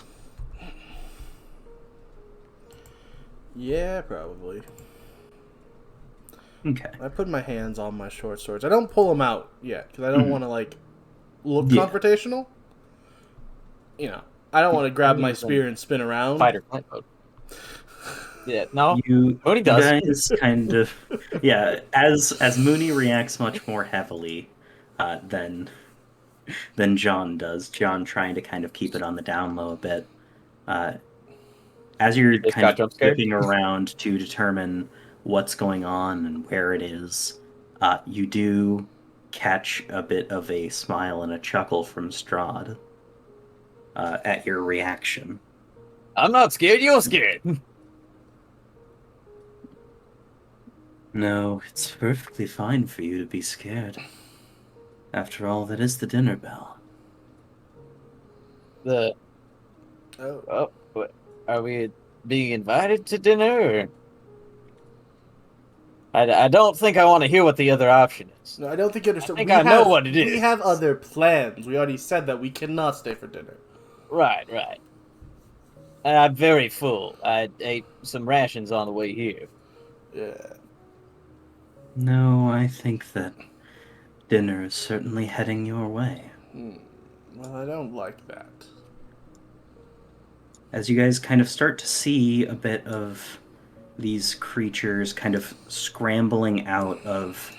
Yeah, probably. Okay. I put my hands on my short swords. I don't pull them out yet because I don't want to like look Yeah. confrontational. You know, I don't want to grab my spear and spin around. Fight or flight mode. Yeah, no. You Moony does. guys kind of, yeah. As Moony reacts much more heavily than John does. John trying to kind of keep it on the down low a bit. As you're Just kind got of jump scared? looking around to determine what's going on and where it is, you do catch a bit of a smile and a chuckle from Strahd at your reaction. I'm not scared, you're scared. No, it's perfectly fine for you to be scared. After all, that is the dinner bell. The Oh, what, are we being invited to dinner? Or? I don't think I want to hear what the other option is. no, I don't think you understand. I think I know what it We is. have other plans. We already said that we cannot stay for dinner. Right. I'm very full. I ate some rations on the way here. Yeah. No, I think that dinner is certainly heading your way. Well, I don't like that. As you guys kind of start to see a bit of these creatures kind of scrambling out of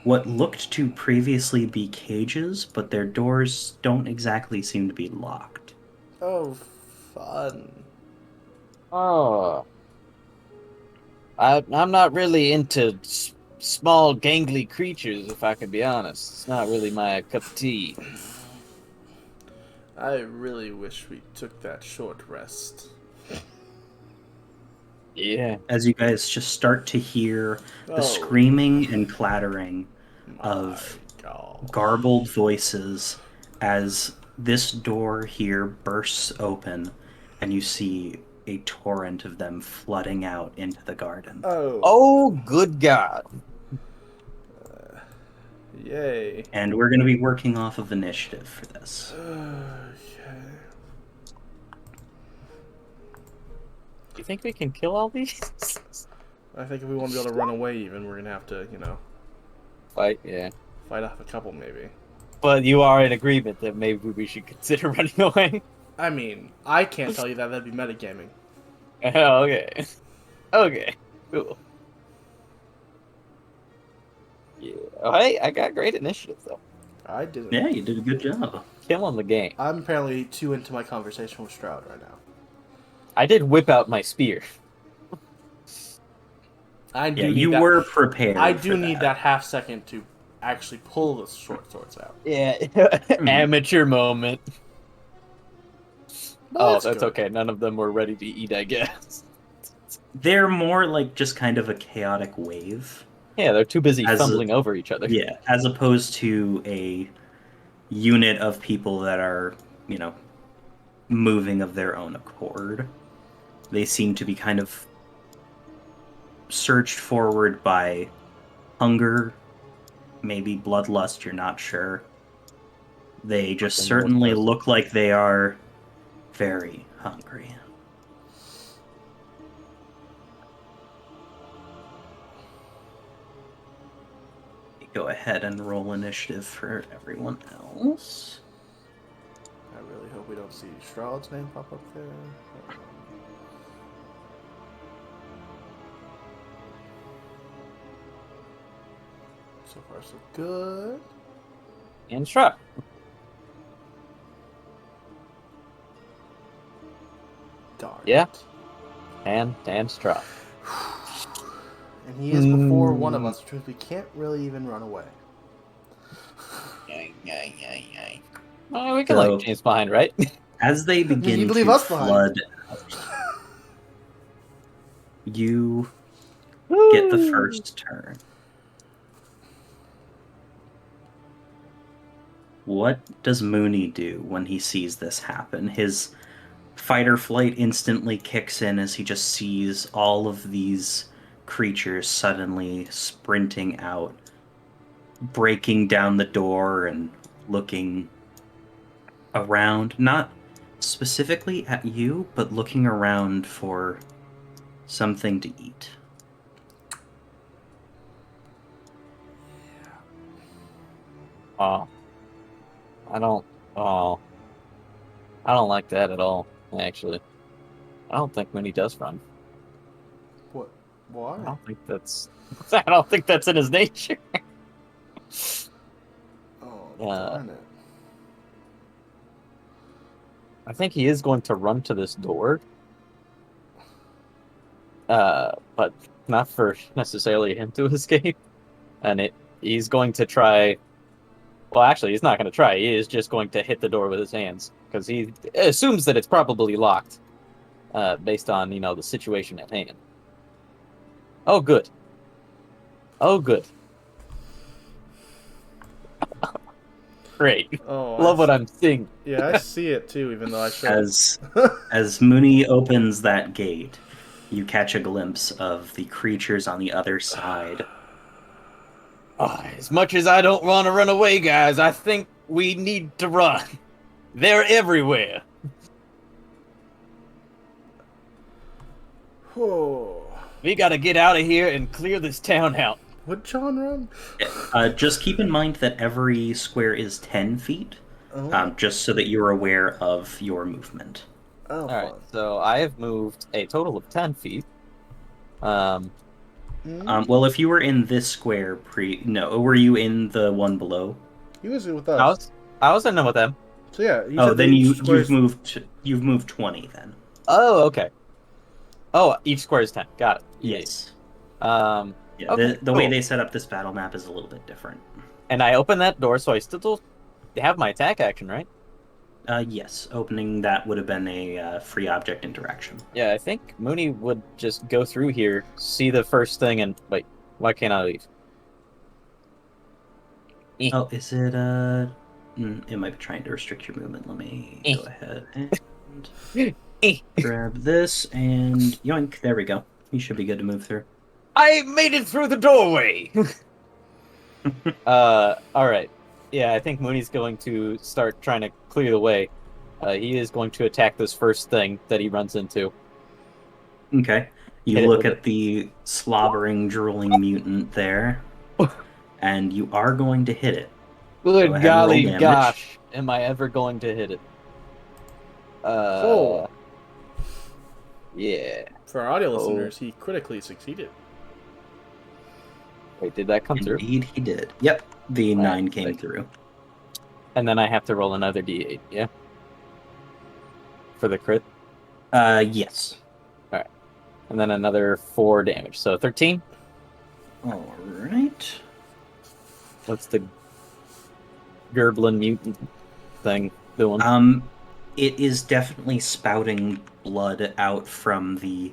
what looked to previously be cages, but their doors don't exactly seem to be locked. Oh, fun. Oh. I'm not really into small, gangly creatures, if I can be honest. It's not really my cup of tea. I really wish we took that short rest. Yeah. As you guys just start to hear the Oh. screaming and clattering of My God. garbled voices as this door here bursts open and you see a torrent of them flooding out into the garden. Oh, good God. Yay. And we're going to be working off of initiative for this. Okay. Do you think we can kill all these? I think if we want to be able to run away even, we're going to have to, Fight, yeah. fight off a couple maybe. But you are in agreement that maybe we should consider running away? I mean, I can't tell you that. That'd be metagaming. Oh, okay. Okay, cool. Yeah. Oh, hey, I got great initiative, though. I didn't. Yeah, you did a good job. Killing the game. I'm apparently too into my conversation with Strahd right now. I did whip out my spear. I do Yeah, need you that. were prepared. I do for need that. that half second to actually pull the short swords out. Yeah, amateur moment. Well, Oh, that's good. okay. None of them were ready to eat, I guess. They're more like just kind of a chaotic wave. Yeah, they're too busy As a- fumbling over each other. Yeah, as opposed to a unit of people that are, you know, moving of their own accord. They seem to be kind of surged forward by hunger, maybe bloodlust, you're not sure. They just Fucking North certainly West. look like they are very hungry. Go ahead and roll initiative for everyone else. I really hope we don't see Strahd's name pop up there. So far, so good. And Strahd. Darn Yeah. it. And Strahd. And he is before one of us, which means we can't really even run away. Oh, we can So- like James behind, right? As they begin you believe to us behind. flood, you get the first turn. What does Moony do when he sees this happen? His fight or flight instantly kicks in as he just sees all of these creatures suddenly sprinting out, breaking down the door and looking around, not specifically at you, but looking around for something to eat. Oh, I don't. Oh, I don't like that at all. Actually, I don't think Mooney does run. What? I Why? don't think that's. I don't think that's in his nature. Oh, Yeah. darn it. I think he is going to run to this door. But not for necessarily him to escape. And he's going to try. Well, actually, he's not going to try. He is just going to hit the door with his hands because he assumes that it's probably locked, based on the situation at hand. Oh, good. Oh, good. Great. Oh, Love what I'm seeing. Yeah, I see it too, even though I should. As Mooney opens that gate, you catch a glimpse of the creatures on the other side. Oh, as much as I don't want to run away, guys, I think we need to run. They're everywhere. Oh. We got to get out of here and clear this town out. Would John run? Just keep in mind that every square is 10 feet, Oh, just so that you're aware of your movement. oh, All right, fun. so I have moved a total of 10 feet. Well, if you were in this square no, were you in the one below? He was with I us. was in them with them. So yeah, he Oh, said then each you've square's- moved 20 then. Oh, okay. Oh, each square is 10. Got it. Yes. Yeah, Yeah, okay, the way cool. they set up this battle map is a little bit different. And I open that door, so I still have my attack action, right? Yes, opening that would have been a free object interaction. Yeah, I think Mooney would just go through here, see the first thing, and wait, why can't I leave? Oh, is it it might be trying to restrict your movement. Let me go ahead and grab this and yoink. There we go. You should be good to move through. I made it through the doorway! Alright. Yeah, I think Mooney's going to start trying to clear the way. He is going to attack this first thing that he runs into. Okay. You Hit it look with at it. the slobbering, drooling mutant there, and you are going to hit it. Go Good ahead and golly roll damage. gosh, am I ever going to hit it? Oh. Yeah. For our audio Oh. listeners, he critically succeeded. Wait, did that come through? Indeed, he did. Yep, the Alright, 9 came thank through. And then I have to roll another d8, yeah? For the crit? Yes. And then another 4 damage. So 13? All right. What's the Gerblin mutant thing doing? It is definitely spouting blood out from the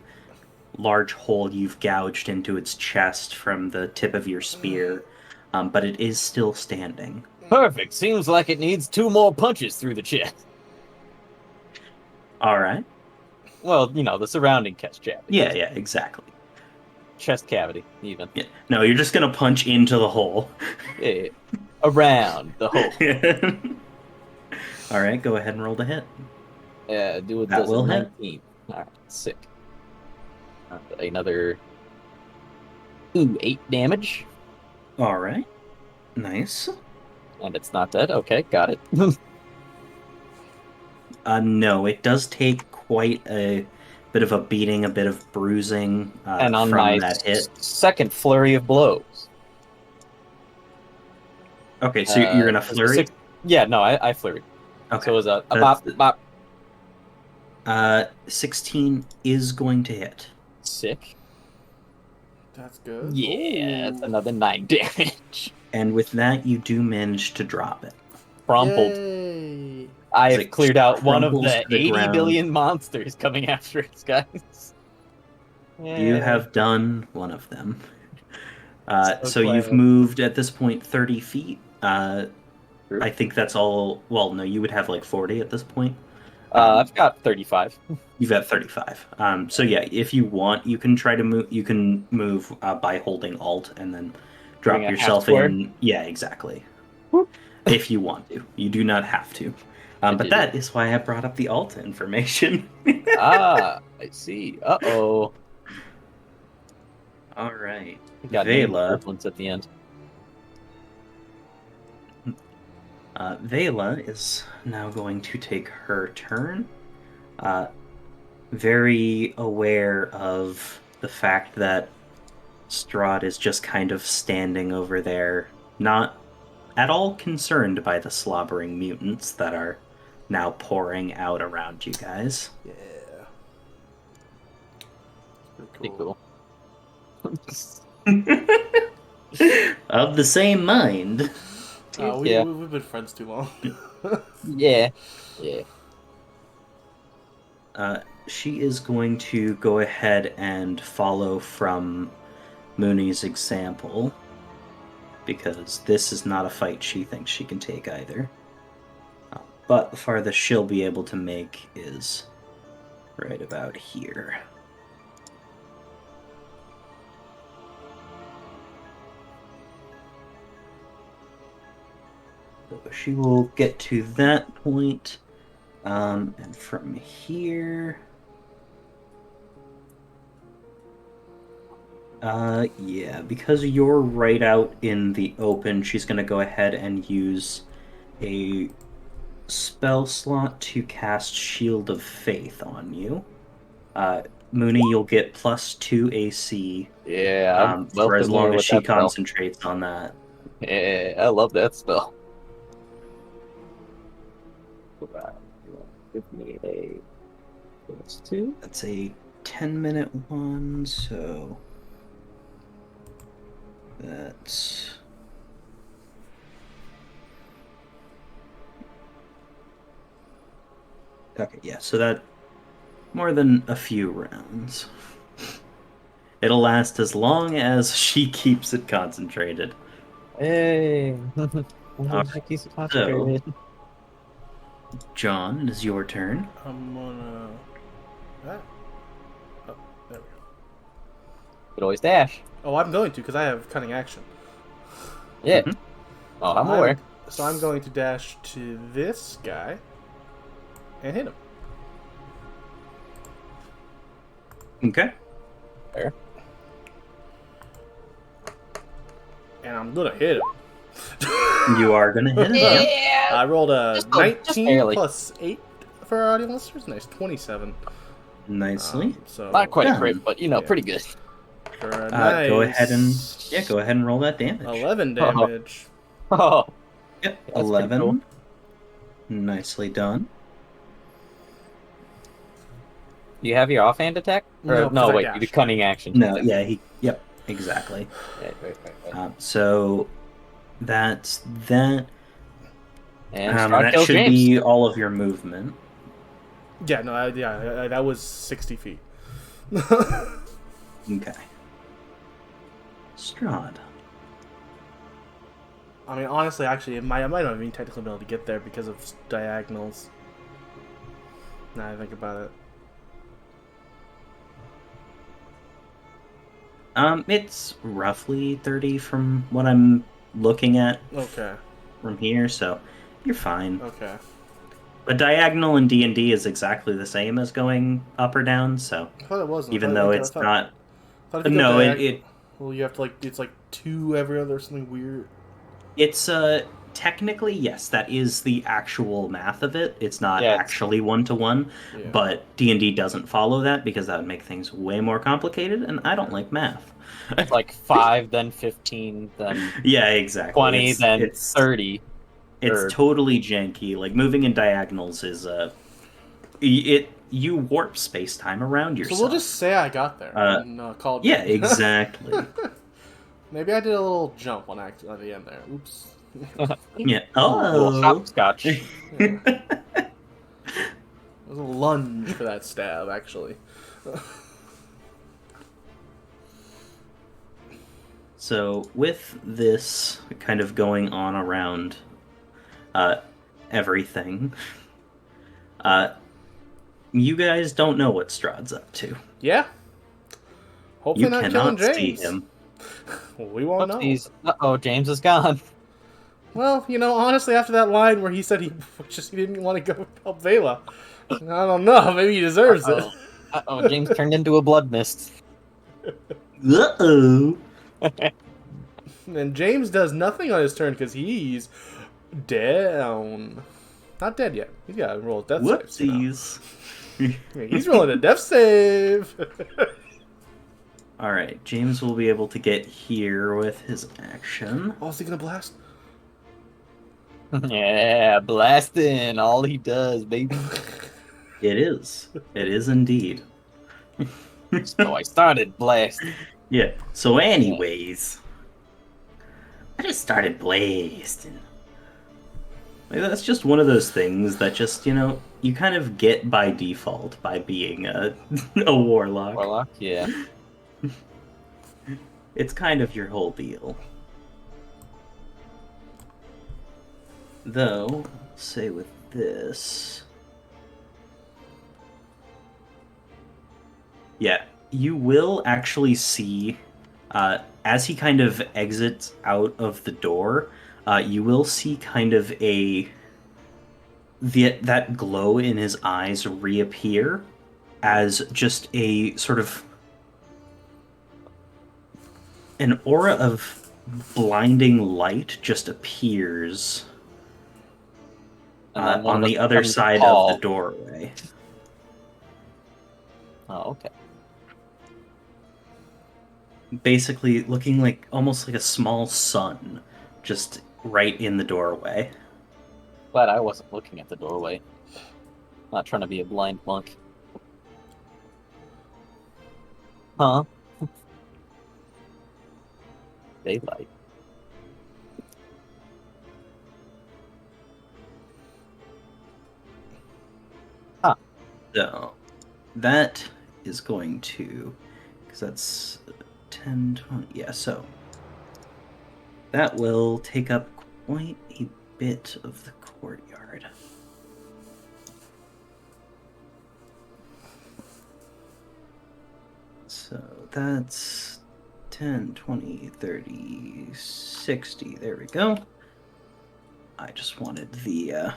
large hole you've gouged into its chest from the tip of your spear, but it is still standing. Perfect. Seems like it needs 2 more punches through the chest. All right. Well, you know, the surrounding chest cavity. Yeah, exactly. Chest cavity, even. Yeah. No, you're just gonna punch into the hole. Yeah. Around the hole. All right, go ahead and roll the hit. Yeah, do it. That Does a will hit. 19. All right, sick. Another 8 damage, All right. Nice. and it's not dead. Okay, got it. No, it does take quite a bit of a beating, a bit of bruising And on from my that hit. second flurry of blows. Okay, so you're gonna flurry. Yeah, no, I flurried. Okay. So it was a That's- bop. 16 is going to hit. Sick. That's good. Yeah, it's Ooh. another 9 damage. And with that, you do manage to drop it. Crumpled. Yay. I As have it cleared out one of crumples the to the 80 ground. billion monsters coming after us, guys. You have done one of them. So So you've clever. moved at this point 30 feet. I think that's all. Well, no, you would have like 40 at this point. I've got 35. You've got 35. So yeah, if you want, you can try to move. You can move by holding Alt and then drop Doing a half yourself square? in. Yeah, exactly. Whoop. If you want to, you do not have to. But that is why I brought up the Alt information. I see. Uh-oh. All right, Got name Vela. equivalents at the end. Vela is now going to take her turn. Very aware of the fact that Strahd is just kind of standing over there, not at all concerned by the slobbering mutants that are now pouring out around you guys. Yeah. Pretty cool. Of the same mind. Yeah. We've been friends too long. Yeah. She is going to go ahead and follow from Mooney's example, because this is not a fight she thinks she can take either. But the farthest she'll be able to make is right about here. So she will get to that point, and from here... yeah, because you're right out in the open, she's going to go ahead and use a spell slot to cast Shield of Faith on you. Mooney, you'll get +2 AC Yeah. I'm well for as long familiar as with she that spell. concentrates on that. Yeah, I love that spell. Give me a +2. That's a 10-minute one, so that's... Okay, yeah, so that more than a few rounds. It'll last as long as she keeps it concentrated. Hey. Alright, so John, it is your turn. I'm gonna. Ah. Oh, there we go. Could always dash. Oh, I'm going to because I have cunning action. Yeah. Mhm. Oh, I'm aware. So I'm going to dash to this guy and hit him. Okay. Fair. And I'm gonna hit him. You are gonna hit him. Yeah. I rolled a Just 19 barely. plus 8 for our audio listeners. Nice, 27. Nicely. So Not quite a Done. crit, but you know, Yeah. pretty good. for a nice Go ahead and roll that damage. 11 damage. Oh, Yep, That's 11. pretty Nicely done. do you have your offhand attack? Or, No, 'cause no I wait, you dashed. do cunning action. No, yeah, yep, exactly. Right. So that's that. And And Strahd that kills should James. be all of your movement. Yeah, no, that was 60 feet. Okay. Strahd. I mean, honestly, actually, I might not even technically be able to get there because of diagonals. Now I think about it. It's roughly 30 from what I'm looking at Okay. from here, so you're fine. Okay. A diagonal in D&D is exactly the same as going up or down, so I thought it wasn't. even though it's not... I thought if you go No, diagonal, well, you have to it's like 2 every other or something weird. it's technically, yes, that is the actual math of it. It's not Yeah, actually 1-to-1, Yeah. but D&D doesn't follow that because that would make things way more complicated, and I don't like math. it's like 5, then 15, then Yeah, exactly. 20, then It's 30. it's or- totally janky. Like moving in diagonals is you warp space time around yourself. So we'll just say I got there and call it. Yeah, good. exactly. Maybe I did a little jump on at the end there. Oops. Yeah. little Oh. hopscotch. It was a lunge for that stab, actually. So with this kind of going on around everything, you guys don't know what Strahd's up to. Yeah. Hopefully You not killing cannot see James. him. We won't know. Uh-oh, James is gone. Well, honestly, after that line where he said he didn't want to go help Vela, I don't know. Maybe he deserves Uh-oh. Uh-oh, James turned into a blood mist. Uh-oh. it. And James does nothing on his turn because he's down. Not dead yet. He's got to roll a death save. Whoopsies. He's rolling a death save. All right, James will be able to get here with his action. Oh, is he gonna blast? Yeah, blasting. All he does, baby. It is. It is indeed. So I started blasting. Yeah. So, anyways, I just started blasting. Like, that's just one of those things that just you kind of get by default by being a warlock. Warlock, yeah. It's kind of your whole deal. Though, say with this... Yeah, you will actually see, as he kind of exits out of the door, you will see kind of that glow in his eyes reappear as just a sort of an aura of blinding light just appears And then one on of the us other becomes side tall. of the doorway. Oh, okay. Basically looking like almost like a small sun just right in the doorway. Glad I wasn't looking at the doorway. Not trying to be a blind monk. Huh? Daylight. So that is going to, because that's 10, 20, yeah, so that will take up quite a bit of the courtyard. So that's 10, 20, 30, 60, there we go. I just wanted the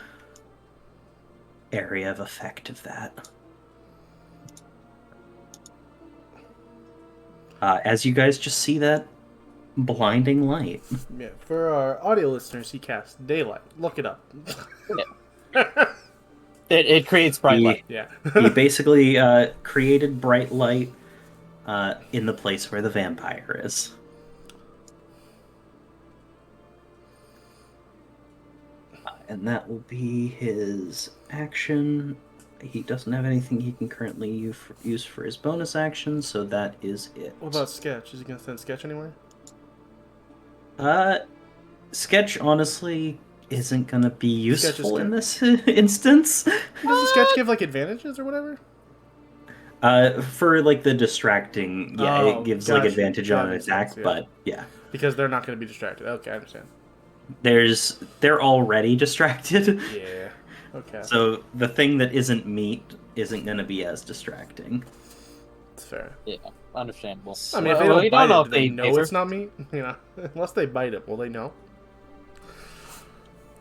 area of effect of that. As you guys just see that blinding light. Yeah, for our audio listeners, he casts daylight. Look it up. It creates bright light. Yeah. He basically created bright light in the place where the vampire is. And that will be his action. He doesn't have anything he can currently use for his bonus action, so that is it. What about Sketch? Is he going to send Sketch anywhere? Sketch honestly isn't going to be useful in good. this instance. Does Sketch give like advantages or whatever? For like the distracting, yeah, Oh, it gives gotcha. like advantage That on an makes attack, sense, yeah. but yeah. Because they're not going to be distracted. Okay, I understand. they're already distracted. Yeah. Okay. So the thing that isn't meat isn't going to be as distracting. That's fair. Yeah, understandable. I mean, if they Well, don't we bite don't know it, if do they they know it's not meat? You know, unless they bite it, will they know?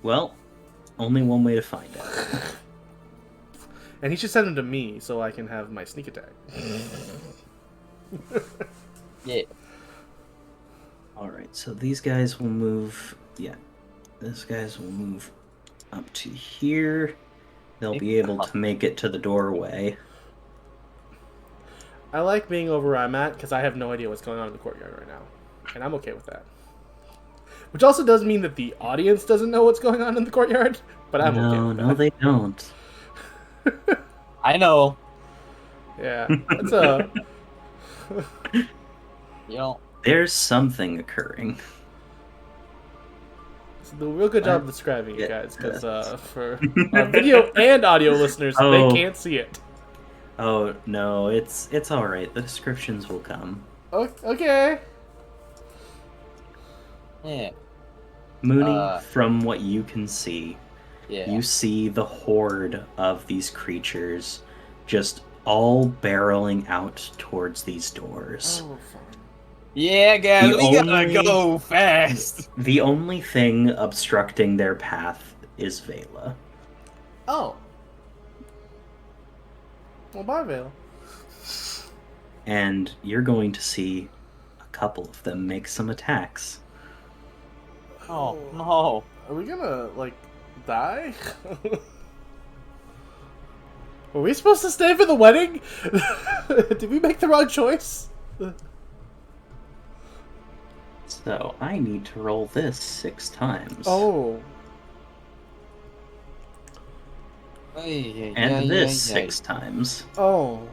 Well, only one way to find out. And he should send them to me so I can have my sneak attack. Yeah. Alright, so these guys will move... Yeah, these guys will move up to here. They'll be able to make it to the doorway. I like being over where I'm at because I have no idea what's going on in the courtyard right now. And I'm okay with that. Which also does mean that the audience doesn't know what's going on in the courtyard, but I'm okay with that. No, they don't. I know. Yeah, that's a... You know, There's something occurring. do a real good job describing it, guys, because for our video and audio listeners, they can't see it. Oh, no, it's alright. The descriptions will come. Okay. yeah, Moony, from what you can see, yeah. you see the horde of these creatures just all barreling out towards these doors. Oh, fine. Yeah, guys, The we gotta only- go fast. The only thing obstructing their path is Vela. Oh. Well, bye, Vale. And you're going to see a couple of them make some attacks. Oh no. Are we gonna, like, die? Were we supposed to stay for the wedding? Did we make the wrong choice? So I need to roll this 6 times. Oh. And this 6 times. Oh.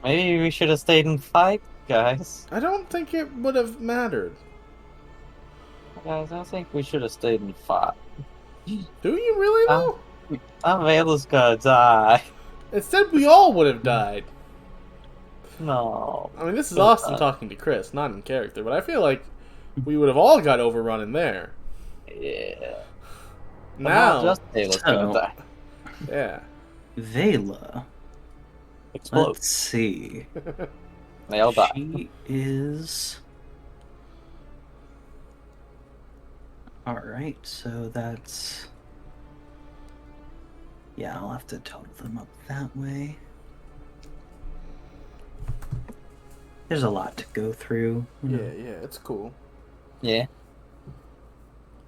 Maybe we should have stayed in fight, guys. I don't think it would have mattered. Guys, I think we should have stayed in fight. Do you really know? Vela's gonna die. Instead, we all would have died. No. I mean, this is Austin talking to Chris, not in character, but I feel like we would have all got overrun in there. Yeah. Now, Just Vela's gonna die. yeah. Vela. Explode. Let's see. They all die. She is... Alright, so that's... Yeah, I'll have to total them up that way. There's a lot to go through. Yeah, it's cool. Yeah.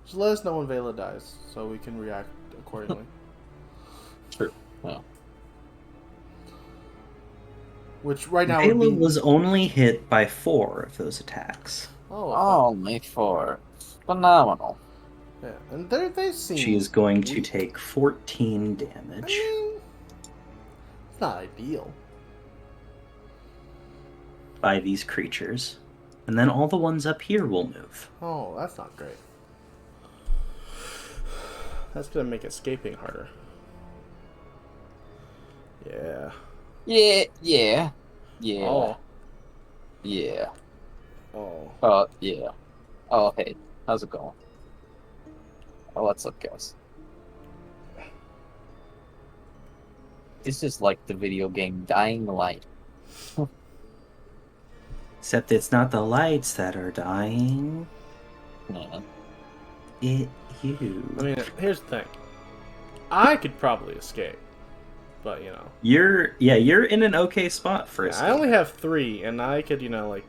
Just let us know when Vela dies, so we can react accordingly. True. Well. Which right now would Vela be... was only hit by 4 of those attacks. Oh, Only 4. Phenomenal. yeah. And they seem... She is going to weak. take 14 I damage. mean, it's not ideal. By these creatures. And then all the ones up here will move. Oh, that's not great. That's gonna make escaping harder. Yeah. Yeah. Oh. Yeah. Oh. Yeah. Oh, hey. How's it going? Oh, what's up, guys? This is like the video game Dying Light. Except it's not the lights that are dying. Yeah. You. I mean, here's the thing. I could probably escape, but you know. You're in an okay spot for Yeah, I only have 3, and I could, like,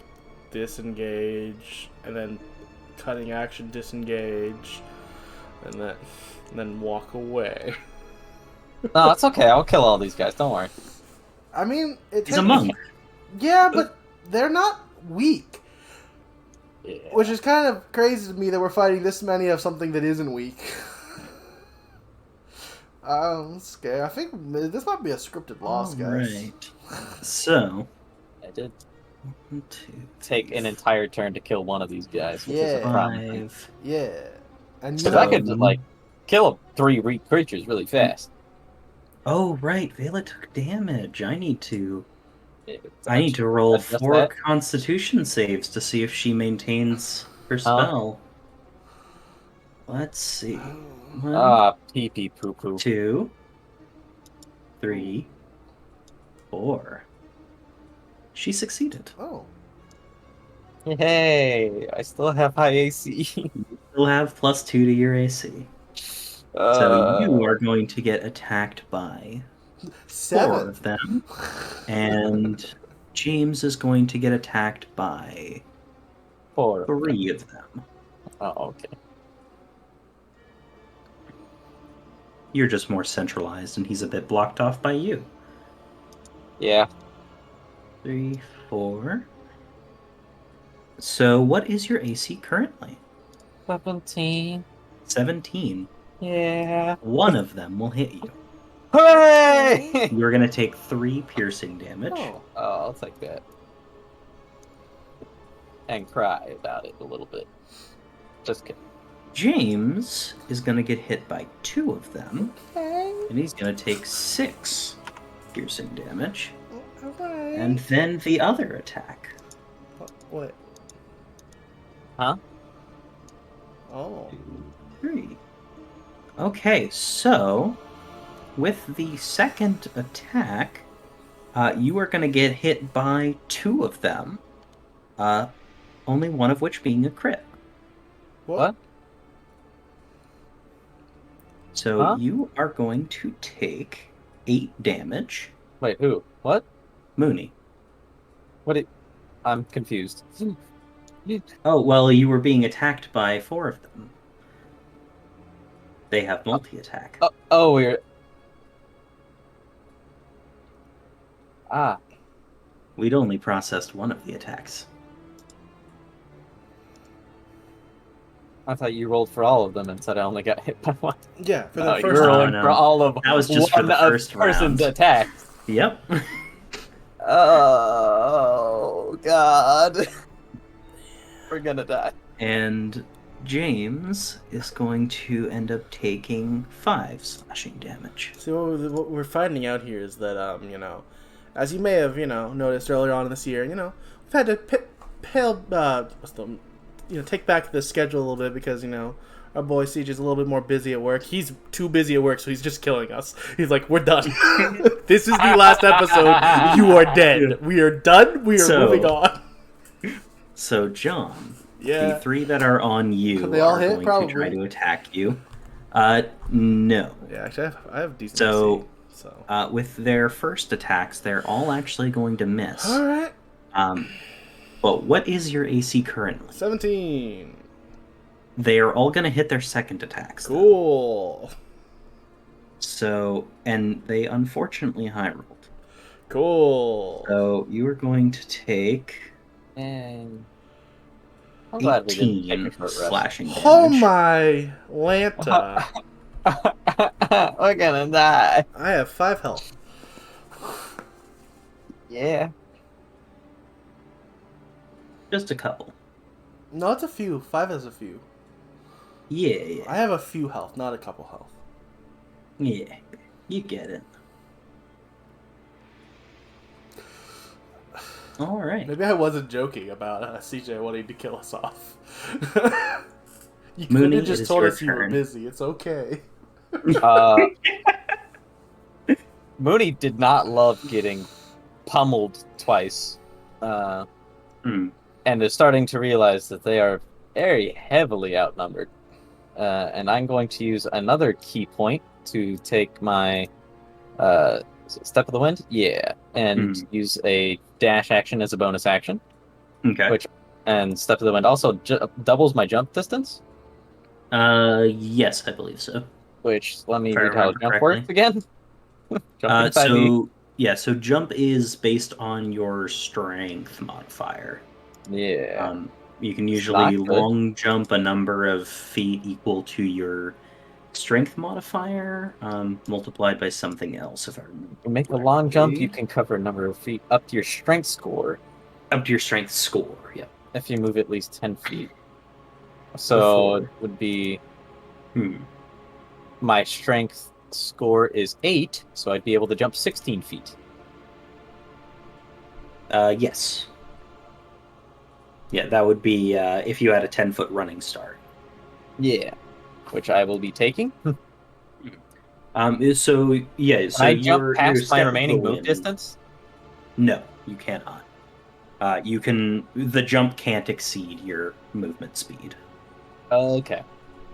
disengage, and then cutting action disengage, and then walk away. No, it's okay. I'll kill all these guys. Don't worry. I mean, He's a monk. Yeah, but they're not weak. Yeah. Which is kind of crazy to me that we're fighting this many of something that isn't weak. I'm scared. I think this might be a scripted loss, guys. Right. So. I did 1, 2, take an entire turn to kill one of these guys, which is a Yeah. problem. 5. Yeah. And Because I could, kill 3 creatures really fast. Oh, right. Vela took damage. I need to I roll adjust 4 that. Constitution saves to see if she maintains her spell. Let's see. 1, Pee pee poo poo. 2, 3, 4. She succeeded. Oh. Hey, I still have high AC. You'll have +2 to your AC. So you are going to get attacked by 4 7. of them, and James is going to get attacked by 4. 3 of them. Oh, okay. You're just more centralized, and he's a bit blocked off by you. Yeah. 3, 4. So what is your AC currently? 17. 17. Yeah. 1 of them will hit you. Hooray! You're going to take 3 piercing damage. Oh. Oh, I'll take that. And cry about it a little bit. Just kidding. James is going to get hit by 2 of them, Okay. and he's going to take 6 piercing damage. Okay. And then the other attack. What? Huh? Oh. 3. Okay, so with the second attack, you are going to get hit by 2 of them, only one of which being a crit. What? So Huh? you are going to take 8 damage. Wait, who? What? Moony. I'm confused. Oh, well, you were being attacked by 4 of them. They have multi-attack. Oh, we're... Ah. We'd only processed 1 of the attacks. I thought you rolled for all of them and said I only got hit by 1. Yeah, for the You first were No, rolling no. for all of That was just for one the first person's round. attack. Yep. Oh, God. We're gonna die. And James is going to end up taking 5 slashing damage. See, what we're finding out here is that, as you may have, noticed earlier on in this year, we've had to take back the schedule a little bit because, our boy Siege is a little bit more busy at work. He's too busy at work, so he's just killing us. He's like, we're done. This is the last episode. You are dead. We are done. We are moving on. So, John, Yeah. the 3 that are on you Could they all are hit, going probably? to try to attack you. No. Yeah, actually, I have decent So, AC, so. With their first attacks, they're all actually going to miss. All right. But what is your AC currently? 17. They are all going to hit their second attacks. though. Cool. So, and they unfortunately high rolled. Cool. So you are going to take And I'm glad we didn't take 18 a short rest. slashing damage. Oh my Lanta. We're gonna die. I have 5 health. Yeah. Just a couple. No, it's a few. 5 is a few. Yeah. I have a few health, not a couple health. Yeah. You get it. All right. Maybe I wasn't joking about CJ wanting to kill us off. You could Moony, have it just is told your us you were turn. busy. It's okay. Mooney did not love getting pummeled twice. Hmm. And is starting to realize that they are very heavily outnumbered. And I'm going to use another key point to take my Step of the Wind? Yeah. And use a dash action as a bonus action. Okay. And Step of the Wind also doubles my jump distance. Yes, I believe so. Which, let me If I read how remember jump correctly. works again. Jumping 5e. So jump is based on your strength modifier. Yeah. You can not usually good. long jump a number of feet equal to your strength modifier, multiplied by something else. If I remember, To make a long jump, correctly. you can cover a number of feet up to your strength score Up to your strength score. Yeah. if you move at least 10 feet. So it Before. would be Hmm. my strength score is 8, so I'd be able to jump 16 feet. Yes. Yeah, that would be if you had a 10-foot running start. Yeah. which I will be taking. So yeah, Can so I jump your past my step of the remaining move wind. distance? No, you cannot. You can. The jump can't exceed your movement speed. Okay.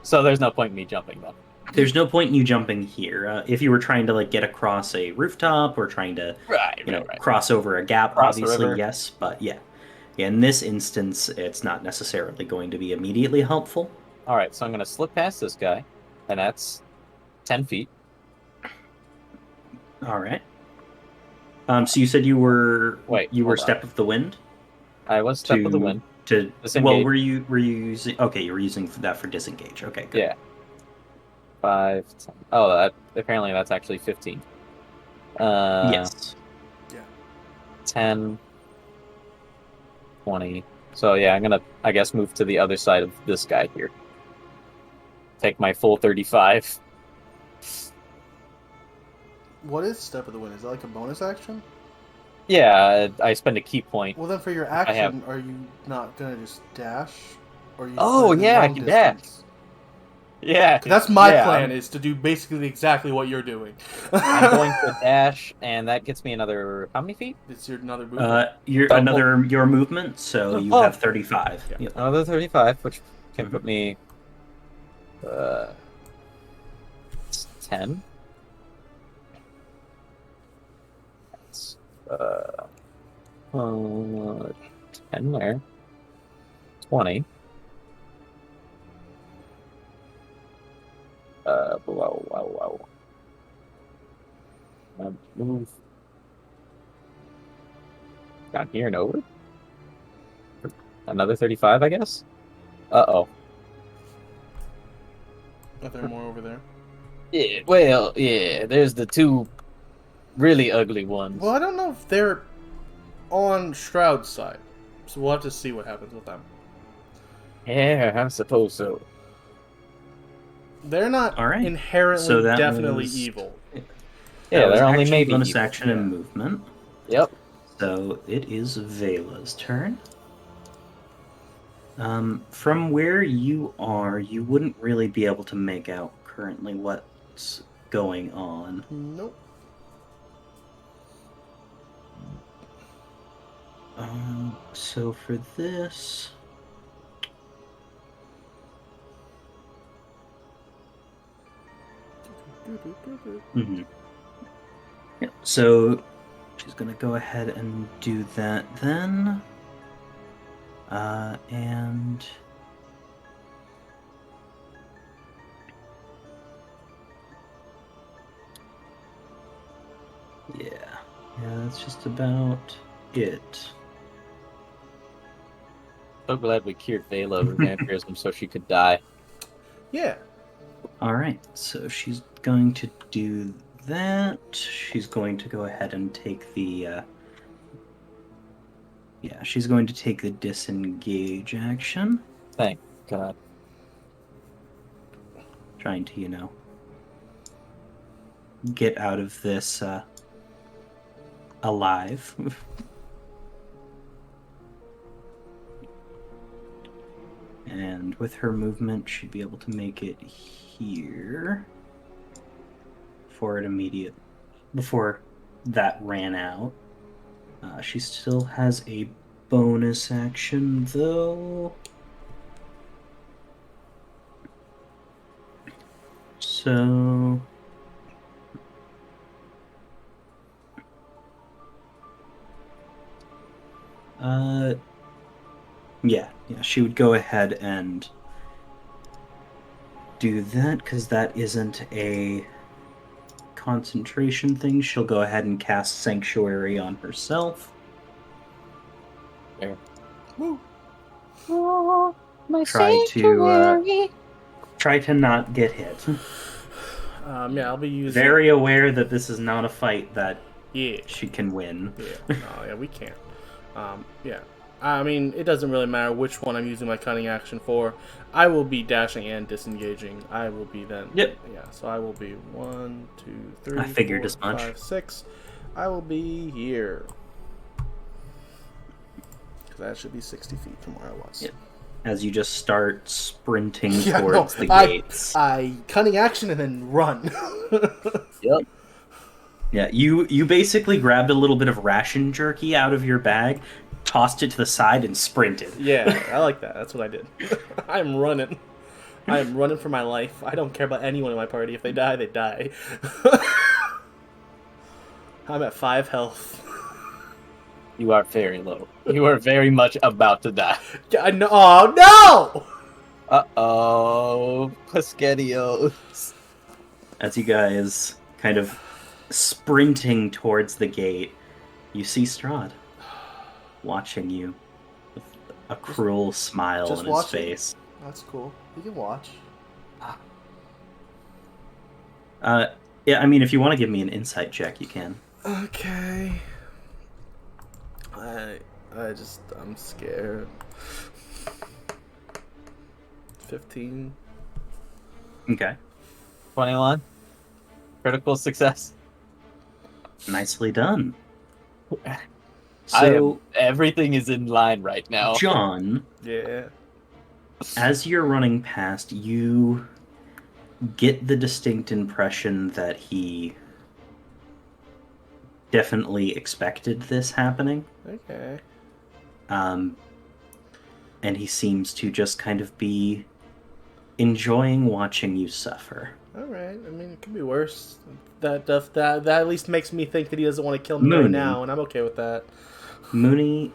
So there's no point in me jumping then. There's no point in you jumping here. If you were trying to like get across a rooftop or trying to, Right. cross over a gap, Cross the obviously river. yes, but yeah. In this instance, it's not necessarily going to be immediately helpful. All right, so I'm gonna slip past this guy, and that's 10 feet. All right. So you said you were Wait, you were hold on. step of the wind I was step of the wind. to well, Disengage. were you using? Okay, you were using that for disengage. Okay, good. Yeah. 5, 10. Oh, apparently that's actually 15. Yes. Yeah. 10, 20. So yeah, I'm gonna, I guess, move to the other side of this guy here. Take my full 35. What is Step of the Wind? Is that like a bonus action? Yeah, I spend a key point. Well, then for your I have. action, are you not gonna just dash, or are you Oh, put it in yeah, I long can dash. distance? Yeah. 'Cause that's my Yeah, plan, is to do basically exactly what you're doing. I'm going to dash, and that gets me another, how many feet? It's your another movement. Your movement, so you Oh. have 35. Yeah. Yep. Another 35, which can Mhm. put me 10. That's 10 there. 20. Wow. Move down here and over. Another 35, I guess. Uh-oh. Are there more over there? Yeah, well, yeah, there's the two really ugly ones. Well, I don't know if they're on Shroud's side, so we'll have to see what happens with them. Yeah, I suppose so. They're not All right. inherently So that definitely was- evil. Yeah, That was they're only action, maybe bonus evil. action, and movement. Yep. So it is Vela's turn. From where you are, you wouldn't really be able to make out currently what's going on. Nope. So for this, yeah, so she's gonna go ahead and do that then. And yeah, that's just about it. So glad we cured Vela of her vampirism so she could die. Yeah. All right, so she's going to do that. She's going to go ahead and take the she's going to take the disengage action. Thank God. Trying to, get out of this alive. And with her movement, she'd be able to make it here before that ran out. She still has a bonus action, though. So yeah, she would go ahead and do that because that isn't a concentration thing. She'll go ahead and cast Sanctuary on herself. There. Woo. Oh, my Try to not get hit. Yeah, I'll be using. Very aware that this is not a fight that Yeah. she can win. Yeah. Oh, yeah, we can't. Yeah. I mean, it doesn't really matter which one I'm using my cunning action for. I will be dashing and disengaging. I will be then. Yep. Yeah. So I will be 1, 2, 3. I figured 4, as much. 5, 6. I will be here. Because that should be 60 feet from where I was. Yep. as you just start sprinting Yeah, no, towards the gates. I cunning action and then run. Yep. Yeah, you basically grabbed a little bit of ration jerky out of your bag, tossed it to the side, and sprinted. Yeah, I like that. That's what I did. I'm running. I am running for my life. I don't care about anyone in my party. If they die, they die. I'm at 5 health. You are very low. You are very much about to die. I know. Oh no! Uh-oh. Pesquedios. As you guys kind of sprinting towards the gate, you see Strahd watching you with a cruel smile just on his watching? face. That's cool. You can watch. Yeah, I mean, if you want to give me an insight check, you can. Okay. I'm scared. 15. Okay. 21. Critical success. Nicely done. So everything is in line right now. John, Yeah. as you're running past, you get the distinct impression that he definitely expected this happening. Okay. And he seems to just kind of be enjoying watching you suffer. All right. I mean, it could be worse. That at least makes me think that he doesn't want to kill me right Moony. now, and I'm okay with that. Moony,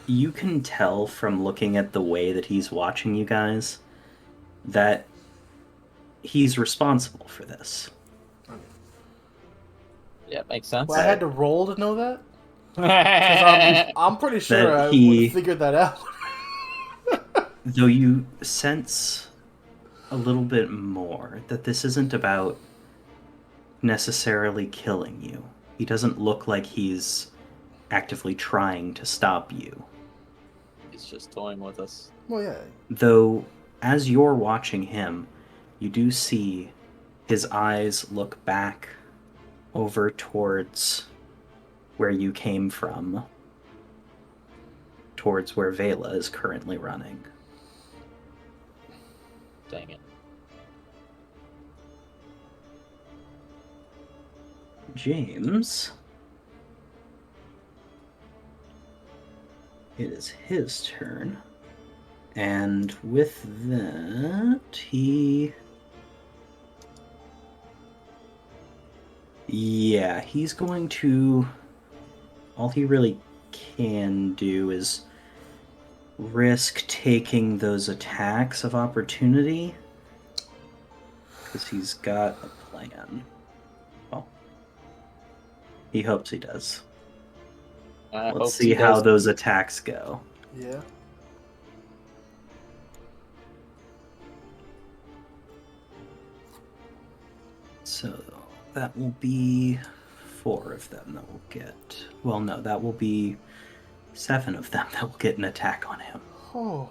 you can tell from looking at the way that he's watching you guys that he's responsible for this. Yeah, makes sense. Well, I had to roll to know that. 'Cause I'm pretty sure That I he- would have figured that out. Though you sense a little bit more that this isn't about necessarily killing you. He doesn't look like he's actively trying to stop you. He's just toying with us. Well, yeah. Though, as you're watching him, you do see his eyes look back over towards where you came from, towards where Vela is currently running. Dang it. James, it is his turn, and with that, he's going to, all he really can do is risk taking those attacks of opportunity, because he's got a plan. Well, he hopes he does. Let's see how those attacks go. Yeah. So that will be 4 of them that will get. Well, no, that will be 7 of them that will get an attack on him. Oh,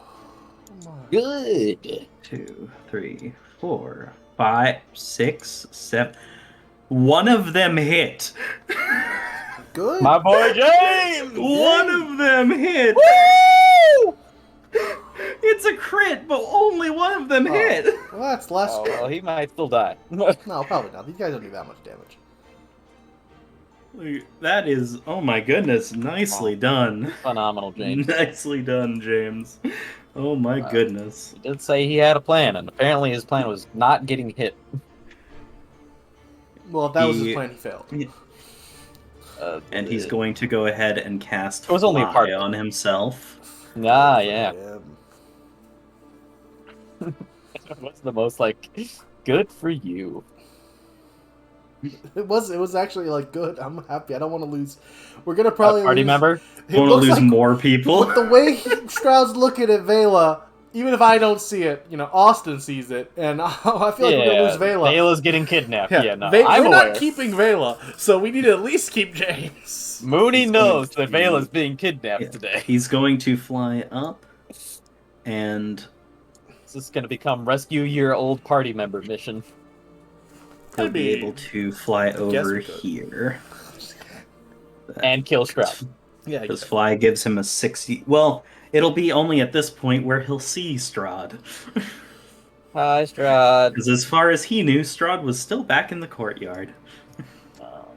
my. Good. 2, 3, 4, 5, 6, 7. One of them hit. Good. My boy James! One of them hit. Woo! It's a crit, but only one of them hit. Well, that's less. Oh, well, he might still die. No, probably not. These guys don't do that much damage. That is, oh my goodness, nicely done. Phenomenal, James. Nicely done, James. Oh my goodness. He did say he had a plan, and apparently his plan was not getting hit. Well, if that was his plan, he failed. And he's going to go ahead and cast It was only a Fly part of it. on himself. Ah, yeah. What's the most, like, good for you? It was actually like good. I'm happy. I don't want to lose. We're gonna probably Party lose. member? It Want to looks lose like, more people? with the way Stroud's looking at Vela, even if I don't see it, Austin sees it, and I feel like we're gonna lose Vela. Vela's getting kidnapped. Yeah, no, we're I'm not aware. keeping Vela, so we need to at least keep James. Mooney He's knows going that to- Vela's being kidnapped Yeah. today. He's going to fly up, and This is going to become rescue your old party member mission. he'll be mean, able to fly over we could. here. And kill Strahd. Yeah, Because fly gives him a 60. Well, it'll be only at this point where he'll see Strahd. Hi, Strahd. Because as far as he knew, Strahd was still back in the courtyard. No,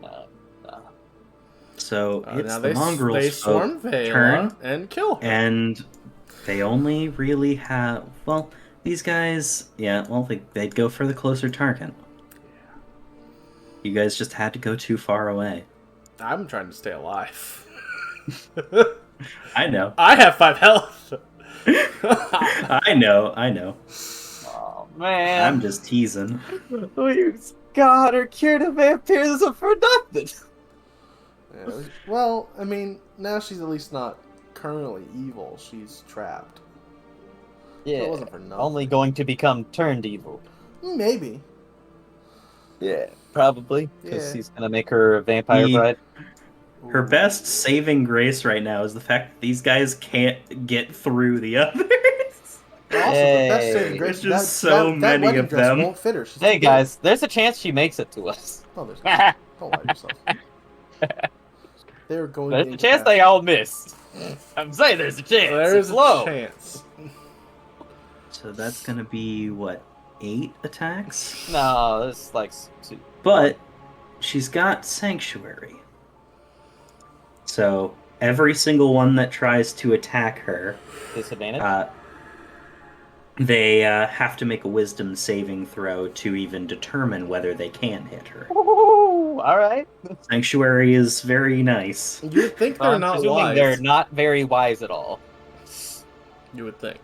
no, no. So it's now the they mongrels swarm folk Vela turn, and kill her. and they only really have, well, these guys, yeah, well, they'd go for the closer target. You guys just had to go too far away. I'm trying to stay alive. I know. I have 5 health. I know. Oh man, I'm just teasing. we got her cured of vampirism for nothing. Yeah, well, I mean, now she's at least not currently evil. She's trapped. Yeah, So it wasn't for nothing. only going to become turned evil. Maybe. Yeah, probably because Yeah. he's gonna make her a vampire bride. Her best saving grace right now is the fact that these guys can't get through the others. Also, the best saving Hey. grace is There's just so many wedding of dress them. won't fit her. She's Hey too big. guys, there's a chance she makes it to us. Oh, there's not. Don't lie to yourself. They're going. There's a chance they all miss. I'm saying there's a chance. There's It's low. a chance. So that's gonna be what, 8 attacks? No, it's like 2. But she's got Sanctuary. So every single one that tries to attack her, Disadvantage. they have to make a Wisdom saving throw to even determine whether they can hit her. Ooh, all right. Sanctuary is very nice. You would think they're I'm not presuming wise. they're not very wise at all. You would think.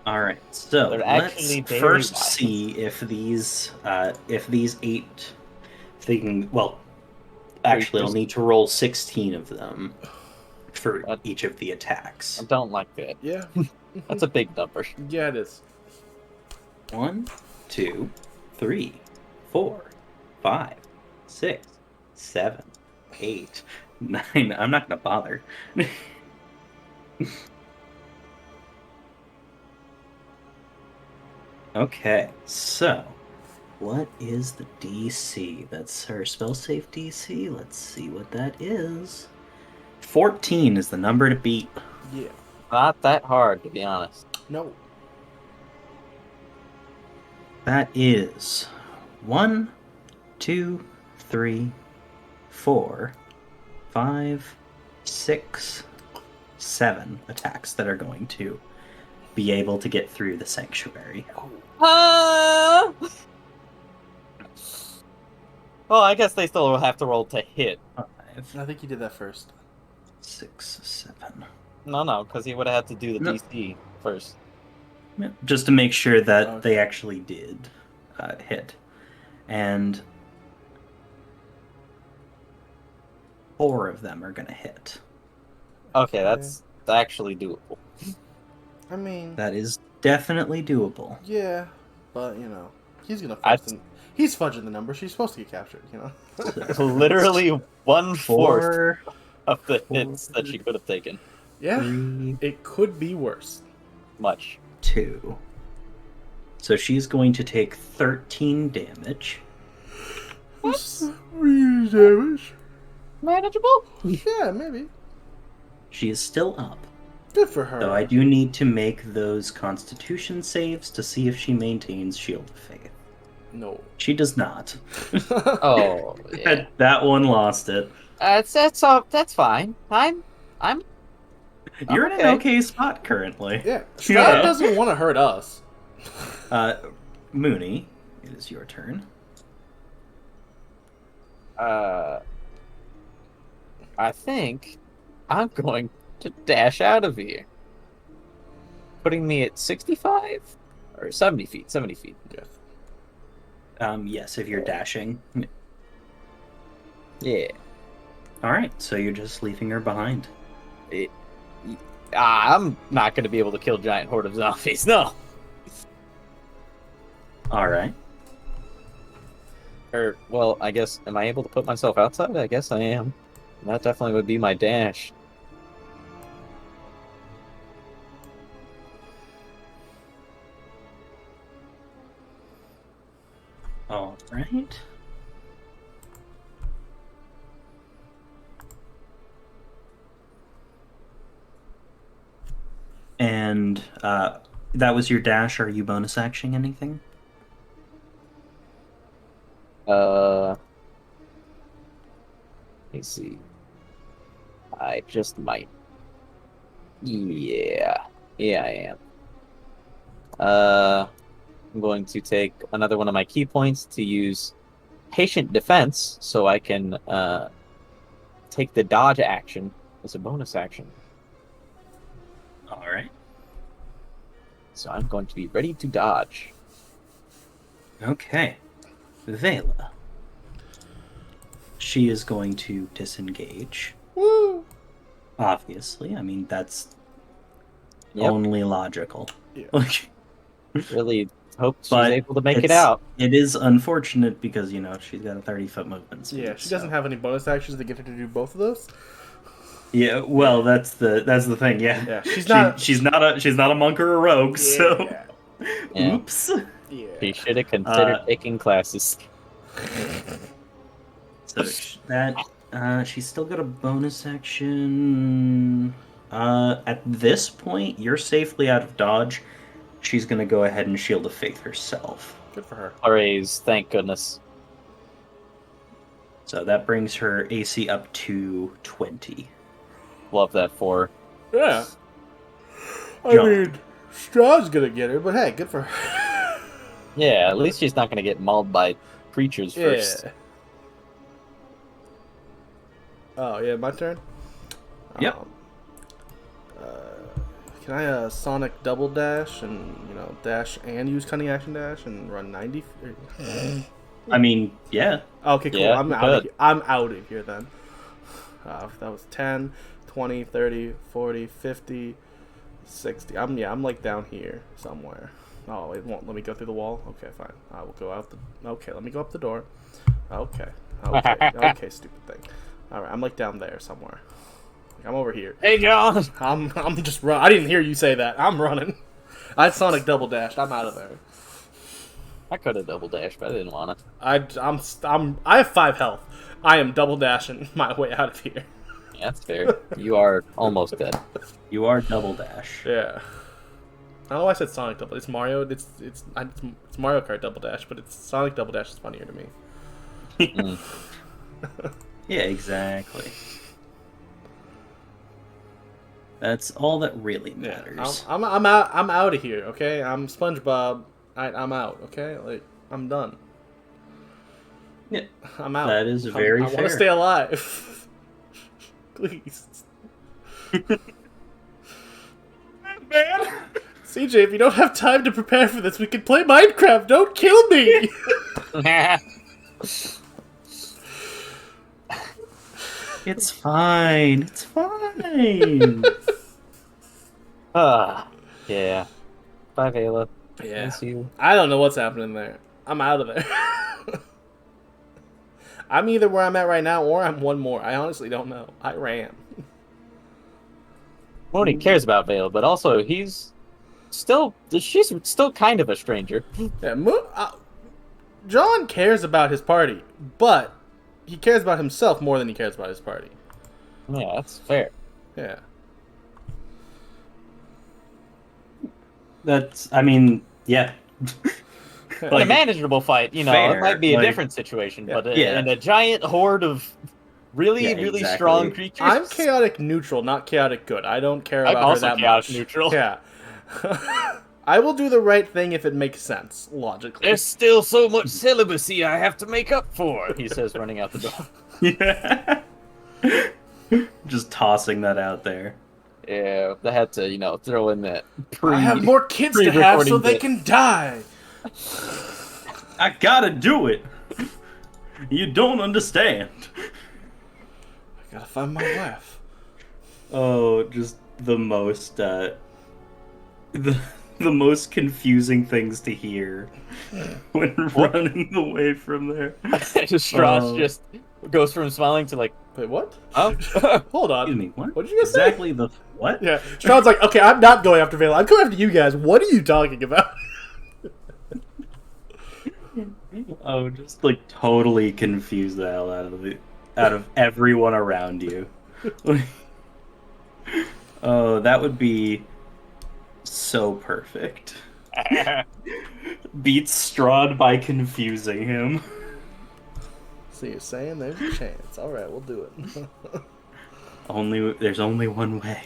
All right, so They're let's actually very first wise. see if these 8, if they can. Well, actually, I'll need to roll 16 of them for each of the attacks. I don't like that. Yeah. That's a big number. Yeah, it is. 1, 2, 3, 4, 5, 6, 7, 8, 9. I'm not gonna bother. Okay, so what is the DC? That's her spell save DC. Let's see what that is. 14 is the number to beat. Yeah. Not that hard, to be honest. No. That is 1, 2, 3, 4, 5, 6, 7 attacks that are going to be able to get through the sanctuary. Well, I guess they still have to roll to hit. 5, I think you did that first. 6, 7. No, because he would have had to do the No. DC first. Yeah, just to make sure that Okay. they actually did hit. And 4 of them are going to hit. Okay, that's actually doable. I mean, That is definitely doable. yeah, but you know, he's gonna I'd- he's fudging the number. She's supposed to get captured, you know. Literally 1/4 4, of the hits that she could have taken. Yeah, 3, it could be worse. Much. 2. So she's going to take 13 damage. Damage. Manageable? Yeah, maybe. She is still up. Good for her. Though I do need to make those constitution saves to see if she maintains Shield of Faith. No. She does not. Oh, yeah. That one lost it. That's fine. I'm You're in okay. an okay spot currently. Yeah, Strahd Yeah. doesn't want to hurt us. Moony, it is your turn. I think I'm going to dash out of here. Putting me at 65 or 70 feet. 70 feet. Yes. Yes, if you're dashing. Yeah. Alright, so you're just leaving her behind. I'm not going to be able to kill a giant horde of zombies. No. Alright. Or, well, I guess, am I able to put myself outside? I guess I am. That definitely would be my dash. Alright. And that was your dash. Are you bonus actioning anything? Let me see. I just might. Yeah. Yeah, I am. I'm going to take another one of my key points to use Patient Defense so I can take the dodge action as a bonus action. All right. So I'm going to be ready to dodge. Okay. Vela. She is going to disengage. Woo! Obviously. I mean, that's Yep. only logical. Yeah. Really hope she's But able to make it out. It is unfortunate because, she's got a 30-foot movement speed. Yeah, she doesn't have any bonus actions to get her to do both of those. Yeah, well, that's the thing. Yeah, Yeah, she's not a monk or a rogue. So, Yeah. oops. Yeah. She should have considered taking classes. So she's still got a bonus action. At this point, you're safely out of dodge. She's gonna go ahead and Shield of Faith herself. Good for her. Praise, thank goodness. So that brings her AC up to 20. Love that for her. Yeah. I Jump. mean, Strahd's gonna get her, but hey, good for her. Yeah, at least she's not going to get mauled by creatures first. Yeah. Oh, yeah, my turn? Yep. Can I Sonic double dash and, dash and use Cunning Action Dash and run 90? I mean, yeah. Okay, cool. Yeah, I'm out of here. I'm out of here then. That was 10, 20, 30, 40, 50, 60. I'm like down here somewhere. Oh, it won't let me go through the wall? Okay, fine. I will go out the... Okay, let me go up the door. Okay. Okay, stupid thing. Alright, I'm like down there somewhere. I'm over here. Hey, John! I'm just run. I didn't hear you say that. I'm running. I Sonic double dashed. I'm out of there. I could have double dashed, but I didn't want to. I have 5 health. I am double dashing my way out of here. Yeah, that's fair. You are almost dead. You are double dash. Yeah. I don't know why I said Sonic double. It's Mario. It's Mario Kart double dash, but it's Sonic double dash is funnier to me. Yeah, exactly. That's all that really matters. I'm out of here. Okay, I'm SpongeBob. I'm out. Okay, like I'm done. Yeah, I'm out. that is very I fair. want to stay alive. Please. Man. CJ, if you don't have time to prepare for this, we can play Minecraft. Don't kill me. It's fine. It's fine. Yeah. Bye, Vela. Yeah. Miss you. I don't know what's happening there. I'm out of there. I'm either where I'm at right now or I'm one more. I honestly don't know. I ran. Moony cares about Vela, but also she's still kind of a stranger. Yeah, John cares about his party, but he cares about himself more than he cares about his party. Yeah, that's fair. Yeah. Yeah. In a manageable fight, fair, it might be a like- different situation, Yeah. but Yeah. in a giant horde of really exactly. strong creatures. I'm chaotic neutral, not chaotic good. I don't care I'm about her also that chaotic much. neutral. Yeah. I will do the right thing if it makes sense, logically. There's still so much celibacy I have to make up for, he says, running out the door. Yeah. Just tossing that out there. Yeah, they had to, throw in that I have more kids to have so pre-recording they bit. can die. I gotta do it. You don't understand. I gotta find my wife. Oh, just the most the most confusing things to hear when running away from there. Strauss just goes from smiling to like, Wait, what? oh, Hold on. Excuse me, what? What did you guys say? Exactly the what? Yeah, Strahd's like, okay, I'm not going after Vela. I'm going after you guys. What are you talking about? Oh, just like totally confuse the hell out of everyone around you. Oh, that would be So perfect. Beats Strahd by confusing him. So you're saying there's a chance. Alright, we'll do it. There's only one way.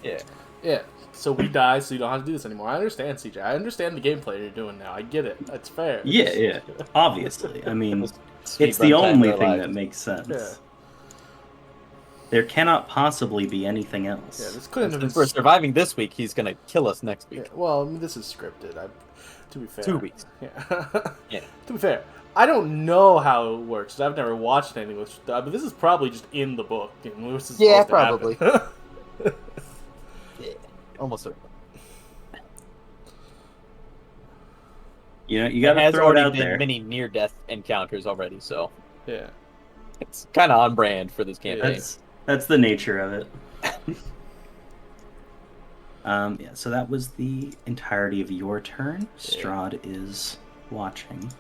Yeah. Yeah. So we die, so you don't have to do this anymore. I understand, CJ. I understand the gameplay you're doing now. I get it. That's fair. Yeah, yeah. Obviously. I mean, Speed it's the run time only of thing their that lives. makes sense. Yeah. There cannot possibly be anything else. Yeah, this couldn't have been. Since we're surviving this week, he's gonna kill us next week. Yeah, well, I mean, this is scripted. To be fair. 2 weeks. Yeah. Yeah. To be fair, I don't know how it works. 'Cause I've never watched anything with. But this is probably just in the book. This is Yeah, supposed to happen. Yeah. Almost certainly. You know, you gotta Has throw it already out been there. many near-death encounters already, so Yeah. it's kind of on brand for this campaign. That's the nature of it. Yeah, so that was the entirety of your turn. Strahd is watching.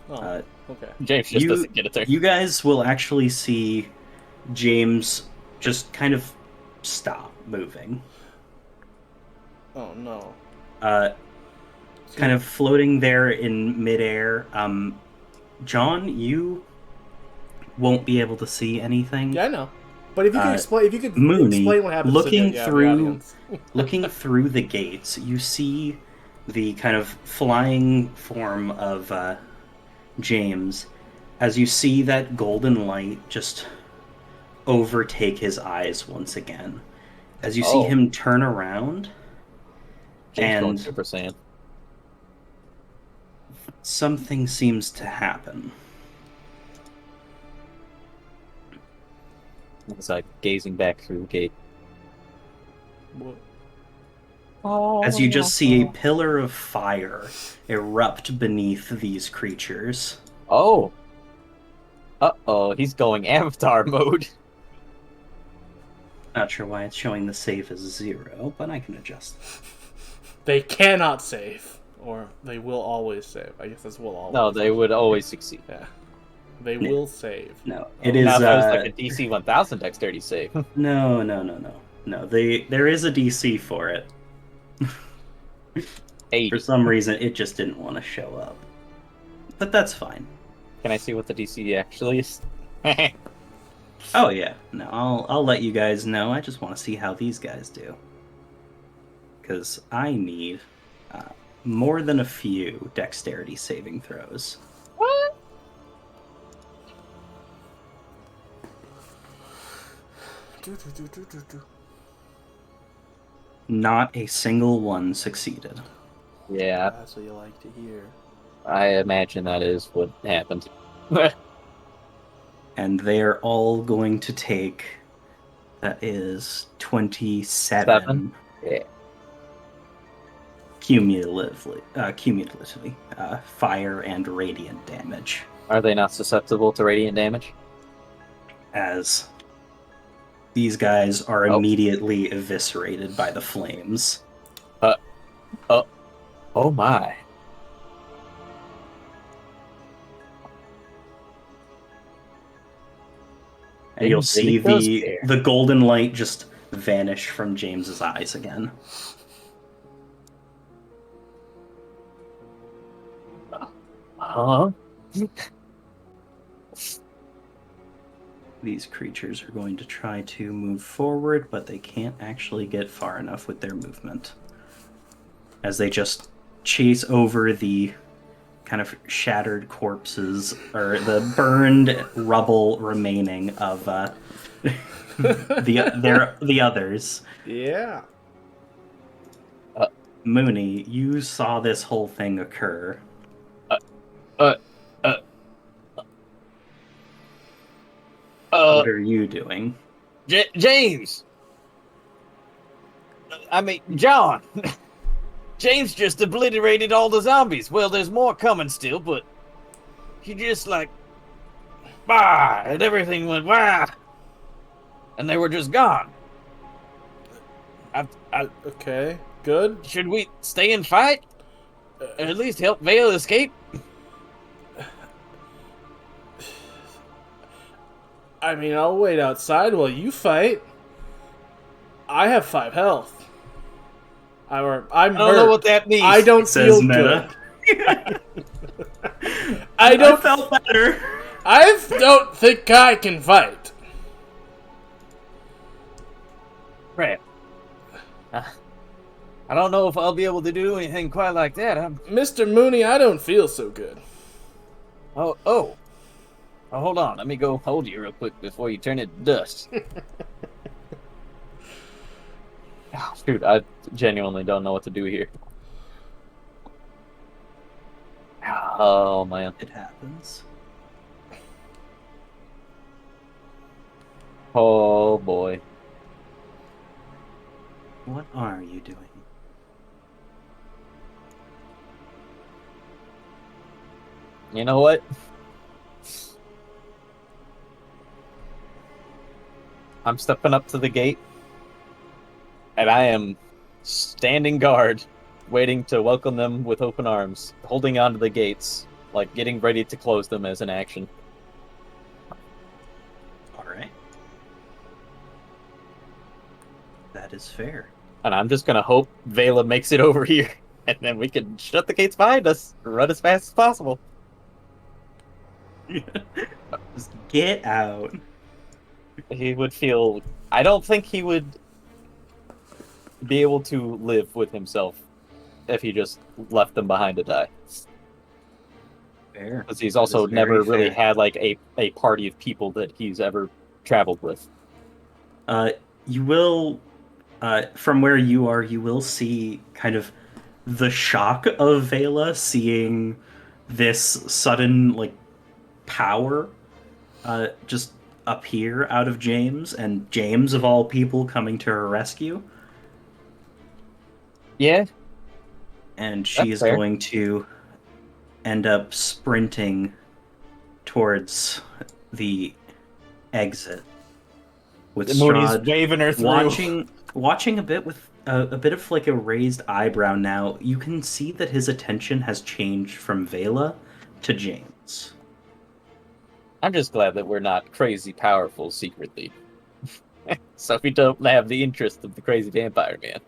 Oh, okay. James just doesn't get a turn. You guys will actually see James just kind of stop moving. Oh no. Kind of floating there in midair. John, you won't be able to see anything. Yeah, I know. But if you could explain, Moony, explain what happened. looking the through, audience. looking through the gates, you see the kind of flying form of James. As you see that golden light just overtake his eyes once again, as you see him turn around, James going and Super Saiyan. something seems to happen. It's like gazing back through the gate. What? As you just see a pillar of fire erupt beneath these creatures. Oh. Uh-oh, he's going Avatar mode. Not sure why it's showing the save as 0, but I can adjust. They cannot save, or they will always save. I guess that's will always. No, they would always succeed. Yeah, they will save. No, it is. Now if it was like a DC 1000 dexterity save. No. There is a DC for it. 80. For some reason, it just didn't want to show up. But that's fine. Can I see what the DC actually is? Oh yeah, no, I'll let you guys know. I just want to see how these guys do, because I need more than a few dexterity saving throws. What? Not a single one succeeded. Yeah, That's what you like to hear. I imagine that is what happened. And they're all going to take, that is 27 7? Yeah. cumulatively, fire and radiant damage, Are they not susceptible to radiant damage? as these guys are immediately eviscerated by the flames. Oh my. And you'll see It really does care. the golden light just vanish from James's eyes again. Huh? These creatures are going to try to move forward, but they can't actually get far enough with their movement, as they just chase over the kind of shattered corpses, or the burned rubble remaining of the others. Yeah. Moony, you saw this whole thing occur. What are you doing? James! I mean, John! James just obliterated all the zombies. Well, there's more coming still, but he just and everything went and they were just gone. Okay. Good. Should we stay and fight? Or at least help Vale escape? I mean, I'll wait outside while you fight. I have 5 health. I'm I don't know hurt. what that means. I don't Says feel Meta. good. I felt better. I don't think I can fight. Right. I don't know if I'll be able to do anything quite like that. Mr. Mooney, I don't feel so good. Oh, hold on. Let me go hold you real quick before you turn it to dust. Oh, shoot, I genuinely don't know what to do here. Oh, man. It happens. Oh, boy. What are you doing? You know what? I'm stepping up to the gate, and I am standing guard, waiting to welcome them with open arms, holding onto the gates, like getting ready to close them as an action. All right. That is fair. And I'm just gonna hope Vela makes it over here, and then we can shut the gates behind us, run as fast as possible. Just get out. He would feel. I don't think he would be able to live with himself if he just left them behind to die. Fair. Because he's That also is very never really fair. had like a party of people that he's ever traveled with. You will, from where you are, you will see kind of the shock of Vela seeing this sudden like power just appear out of James, and James of all people coming to her rescue. Yeah, And she that's is fair. going to end up sprinting towards the exit with Mooney's Strahd waving her through. watching a bit with a bit of like a raised eyebrow. Now you can see that his attention has changed from Vela to James. I'm just glad that we're not crazy powerful secretly. So we don't have the interest of the crazy vampire man.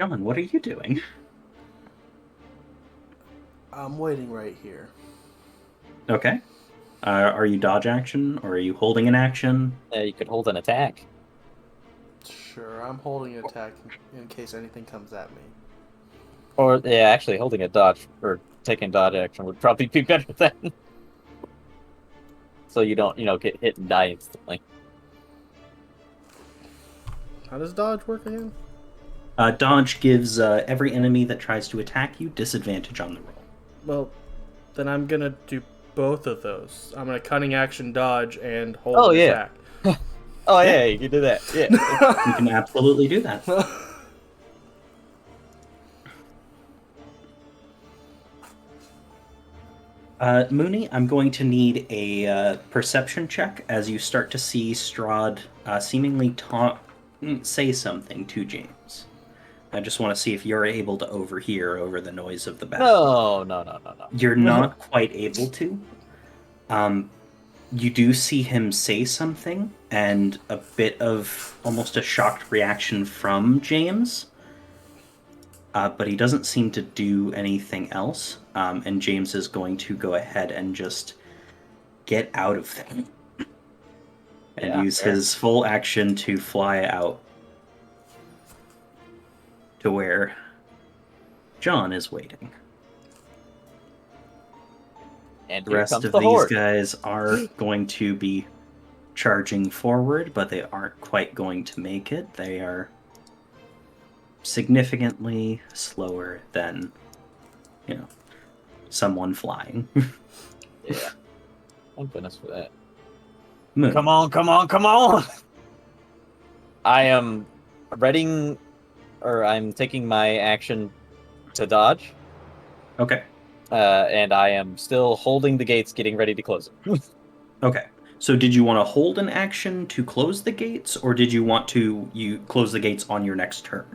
John, what are you doing? I'm waiting right here. Okay. Are you dodge action or are you holding an action? You could hold an attack. Sure, I'm holding an attack in case anything comes at me. Or, yeah, actually, holding a dodge, or taking dodge action would probably be better then. So you don't, get hit and die instantly. How does dodge work again? Dodge gives every enemy that tries to attack you disadvantage on the roll. Well, then I'm gonna do both of those. I'm gonna cunning action dodge and hold Oh, an yeah. attack. Oh, yeah, you can do that. Yeah. You can absolutely do that. Mooney, I'm going to need a perception check as you start to see Strahd seemingly say something to James. I just want to see if you're able to overhear over the noise of the battle. No. You're not quite able to. You do see him say something, and a bit of almost a shocked reaction from James. But he doesn't seem to do anything else. And James is going to go ahead and just get out of there. And use his full action to fly out to where John is waiting. And The here rest comes of the these horde. guys are going to be charging forward, but they aren't quite going to make it. They are significantly slower than, someone flying. Yeah. Thank goodness for that. Moon. Come on! I am I'm taking my action to dodge. Okay. And I am still holding the gates, getting ready to close them. Okay. So did you want to hold an action to close the gates, or did you want to close the gates on your next turn?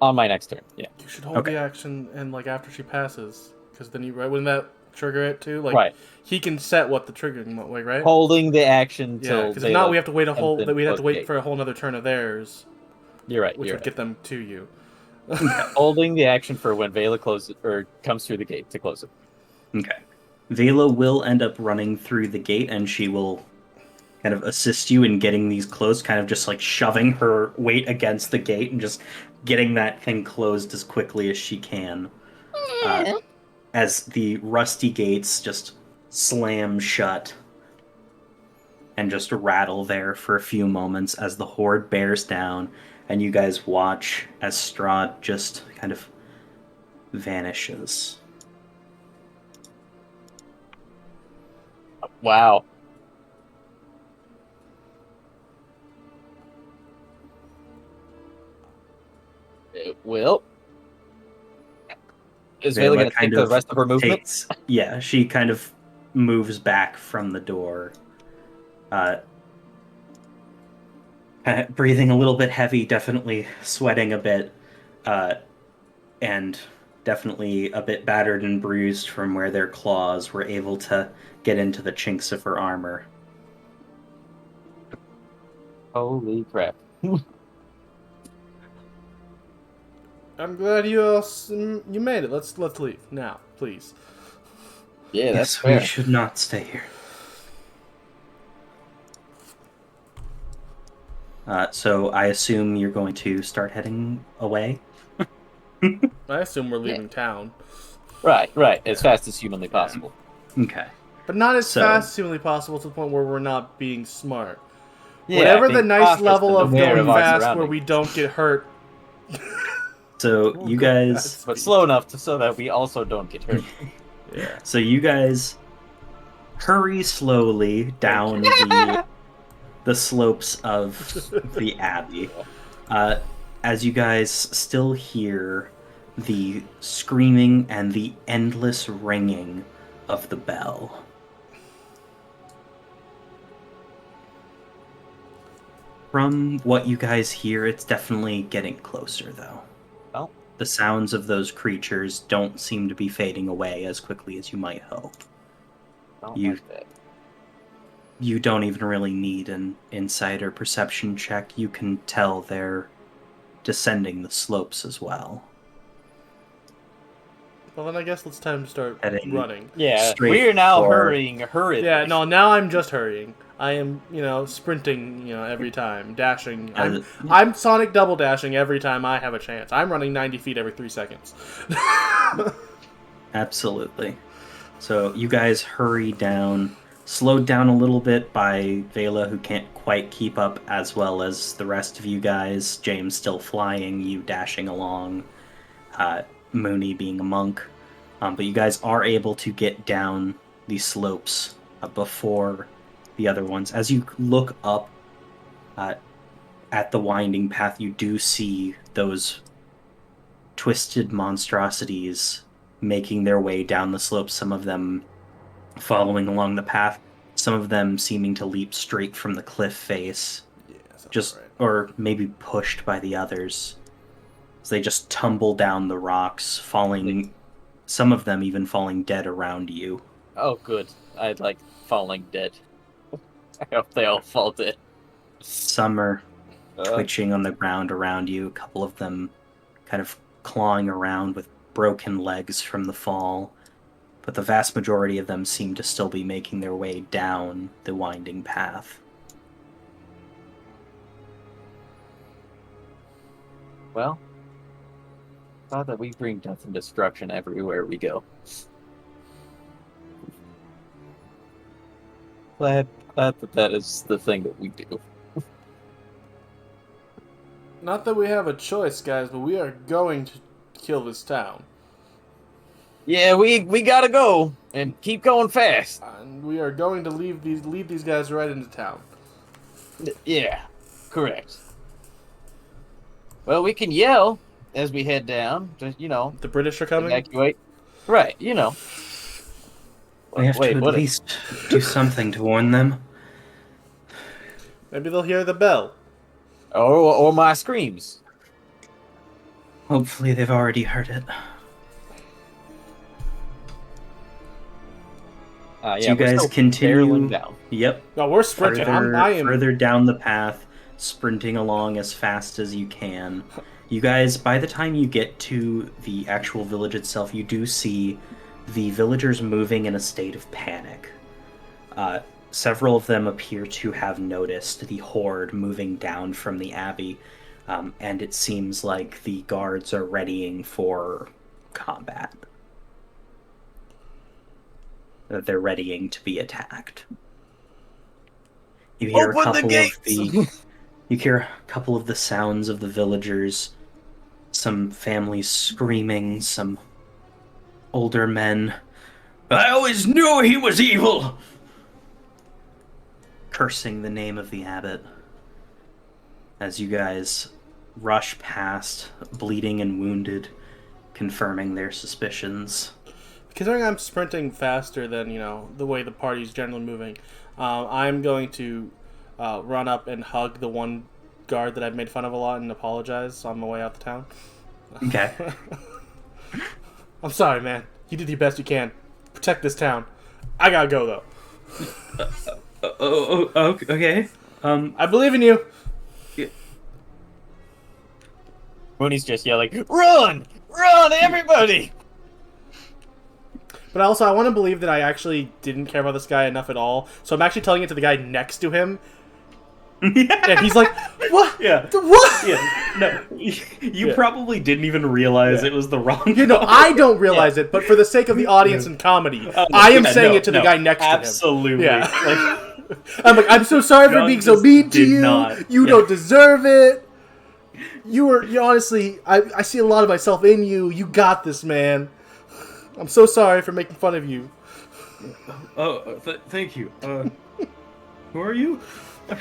On my next turn, yeah. You should hold Okay. the action and after she passes, because then right when that trigger it too? Like, Right. he can set what the triggering way, right? Holding the action Yeah, till because if not, we have to wait we'd have to wait gate. for a whole other turn of theirs, You're right. which You're would right. get them to you. Holding the action for when Vela closes or comes through the gate to close it. Okay. Vela will end up running through the gate, and she will kind of assist you in getting these closed, kind of just like shoving her weight against the gate and just getting that thing closed as quickly as she can. As the rusty gates just slam shut and just rattle there for a few moments as the horde bears down, and you guys watch as Strahd just kind of vanishes. Wow. Well, is Vela going to take the rest of her movement? Yeah, she kind of moves back from the door. Breathing a little bit heavy, definitely sweating a bit, and definitely a bit battered and bruised from where their claws were able to get into the chinks of her armor. Holy crap. I'm glad you made it. Let's leave now, please. Yeah, that's yes, fair. we should not stay here. So I assume you're going to start heading away? I assume we're leaving town. Right, as fast as humanly possible. Okay. But not as fast as humanly possible to the point where we're not being smart. Yeah, whatever the nice level of going fast where we don't get hurt. So you guys... But slow enough so that we also don't get hurt. Yeah. So you guys hurry slowly down the slopes of the Abbey. As you guys still hear the screaming and the endless ringing of the bell. From what you guys hear, it's definitely getting closer, though. Well, the sounds of those creatures don't seem to be fading away as quickly as you might hope. You don't even really need an insight or perception check. You can tell they're descending the slopes as well. Well, then I guess it's time to start running. Yeah, we're now hurrying. Yeah, no, now I'm just hurrying. I am, sprinting, every time, dashing. I'm Sonic double dashing every time I have a chance. I'm running 90 feet every 3 seconds. Absolutely. So you guys hurry down, slowed down a little bit by Vela, who can't quite keep up, as well as the rest of you guys. James still flying, you dashing along, Moony being a monk. But you guys are able to get down the slopes before the other ones. As you look up at the winding path, you do see those twisted monstrosities making their way down the slopes, some of them following along the path, some of them seeming to leap straight from the cliff face, or maybe pushed by the others. As they just tumble down the rocks, falling, some of them even falling dead around you. Oh, good. I like falling dead. I hope they all fall dead. Some are twitching on the ground around you, a couple of them kind of clawing around with broken legs from the fall, but the vast majority of them seem to still be making their way down the winding path. Well, thought that we bring death and destruction everywhere we go. Glad that is the thing that we do. Not that we have a choice, guys, but we are going to kill this town. Yeah, we gotta go and keep going fast. And we are going to lead these guys right into town. Yeah, correct. Well, we can yell as we head down. Just, the British are coming. Evacuate. Right. We have to at least do something to warn them. Maybe they'll hear the bell. Or my screams. Hopefully they've already heard it. Yeah, So you we're guys still continue. barreling down. Yep. No, we're sprinting. I am. Further down the path, sprinting along as fast as you can. You guys, by the time you get to the actual village itself, you do see the villagers moving in a state of panic. Several of them appear to have noticed the horde moving down from the abbey, and it seems like the guards are readying for combat. That they're readying to be attacked. You hear Open the gates! You hear a couple of the sounds of the villagers, some families screaming, some older men. I always knew he was evil! Cursing the name of the abbot. As you guys rush past, bleeding and wounded, confirming their suspicions. Considering I'm sprinting faster than, the way the party's generally moving, I'm going to run up and hug the one guard that I've made fun of a lot and apologize on my way out the town. Okay. I'm sorry, man. You did the best you can. Protect this town. I gotta go, though. Okay. I believe in you. Mooney's just yelling, "Run! Run, everybody!" But also, I want to believe that I actually didn't care about this guy enough at all. So I'm actually telling it to the guy next to him. Yeah. And he's like, what? Yeah. What? Yeah. No, you probably didn't even realize it was the wrong I don't realize it, but for the sake of the audience and comedy, I am saying it to the guy next to him. Absolutely. Yeah. Like, I'm like, I'm so sorry for being so mean to you. You don't deserve it. You honestly, I see a lot of myself in you. You got this, man. I'm so sorry for making fun of you. Oh, thank you. Who are you?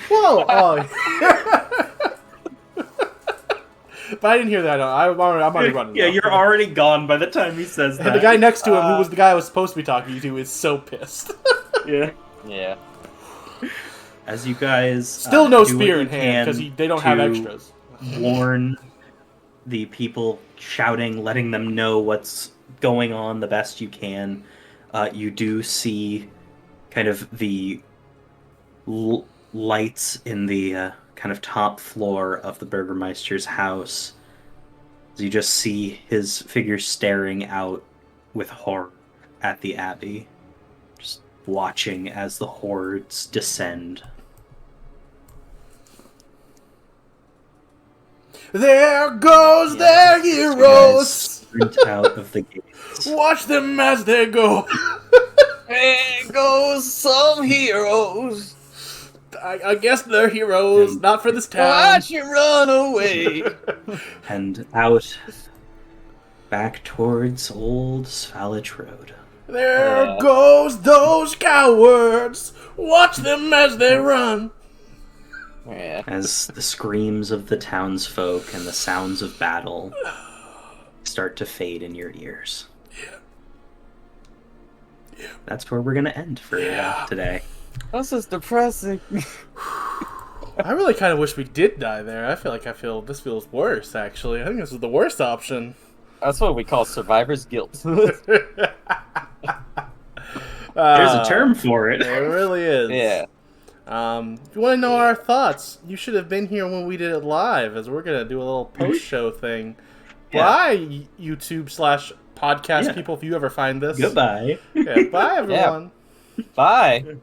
Whoa! Oh. But I didn't hear that. I'm already running. Yeah, now. you're already gone by the time he says that. And the guy next to him, who was the guy I was supposed to be talking to, is so pissed. Yeah. Yeah. As you guys Still no do what spear you in hand because can they don't have to extras. Warn the people, shouting, letting them know what's going on the best you can. You do see kind of the lights in the kind of top floor of the Burgermeister's house. You just see his figure staring out with horror at the abbey, just watching as the hordes descend. There goes their heroes! Sprint out of the gates. Watch them as they go! There goes some heroes. I guess they're heroes, not for this town. Watch you run away. And out, back towards Old Svalich Road. There goes those cowards! Watch them as they run! Yeah. As the screams of the townsfolk and the sounds of battle start to fade in your ears. Yeah. That's where we're going to end for today. This is depressing. I really kind of wish we did die there. I feel this feels worse, actually. I think this is the worst option. That's what we call survivor's guilt. There's a term for it. It really is. Yeah. If you want to know our thoughts, you should have been here when we did it live, as we're going to do a little post-show thing. Yeah. Bye, YouTube/podcast people, if you ever find this. Goodbye. Yeah, bye, everyone. Bye.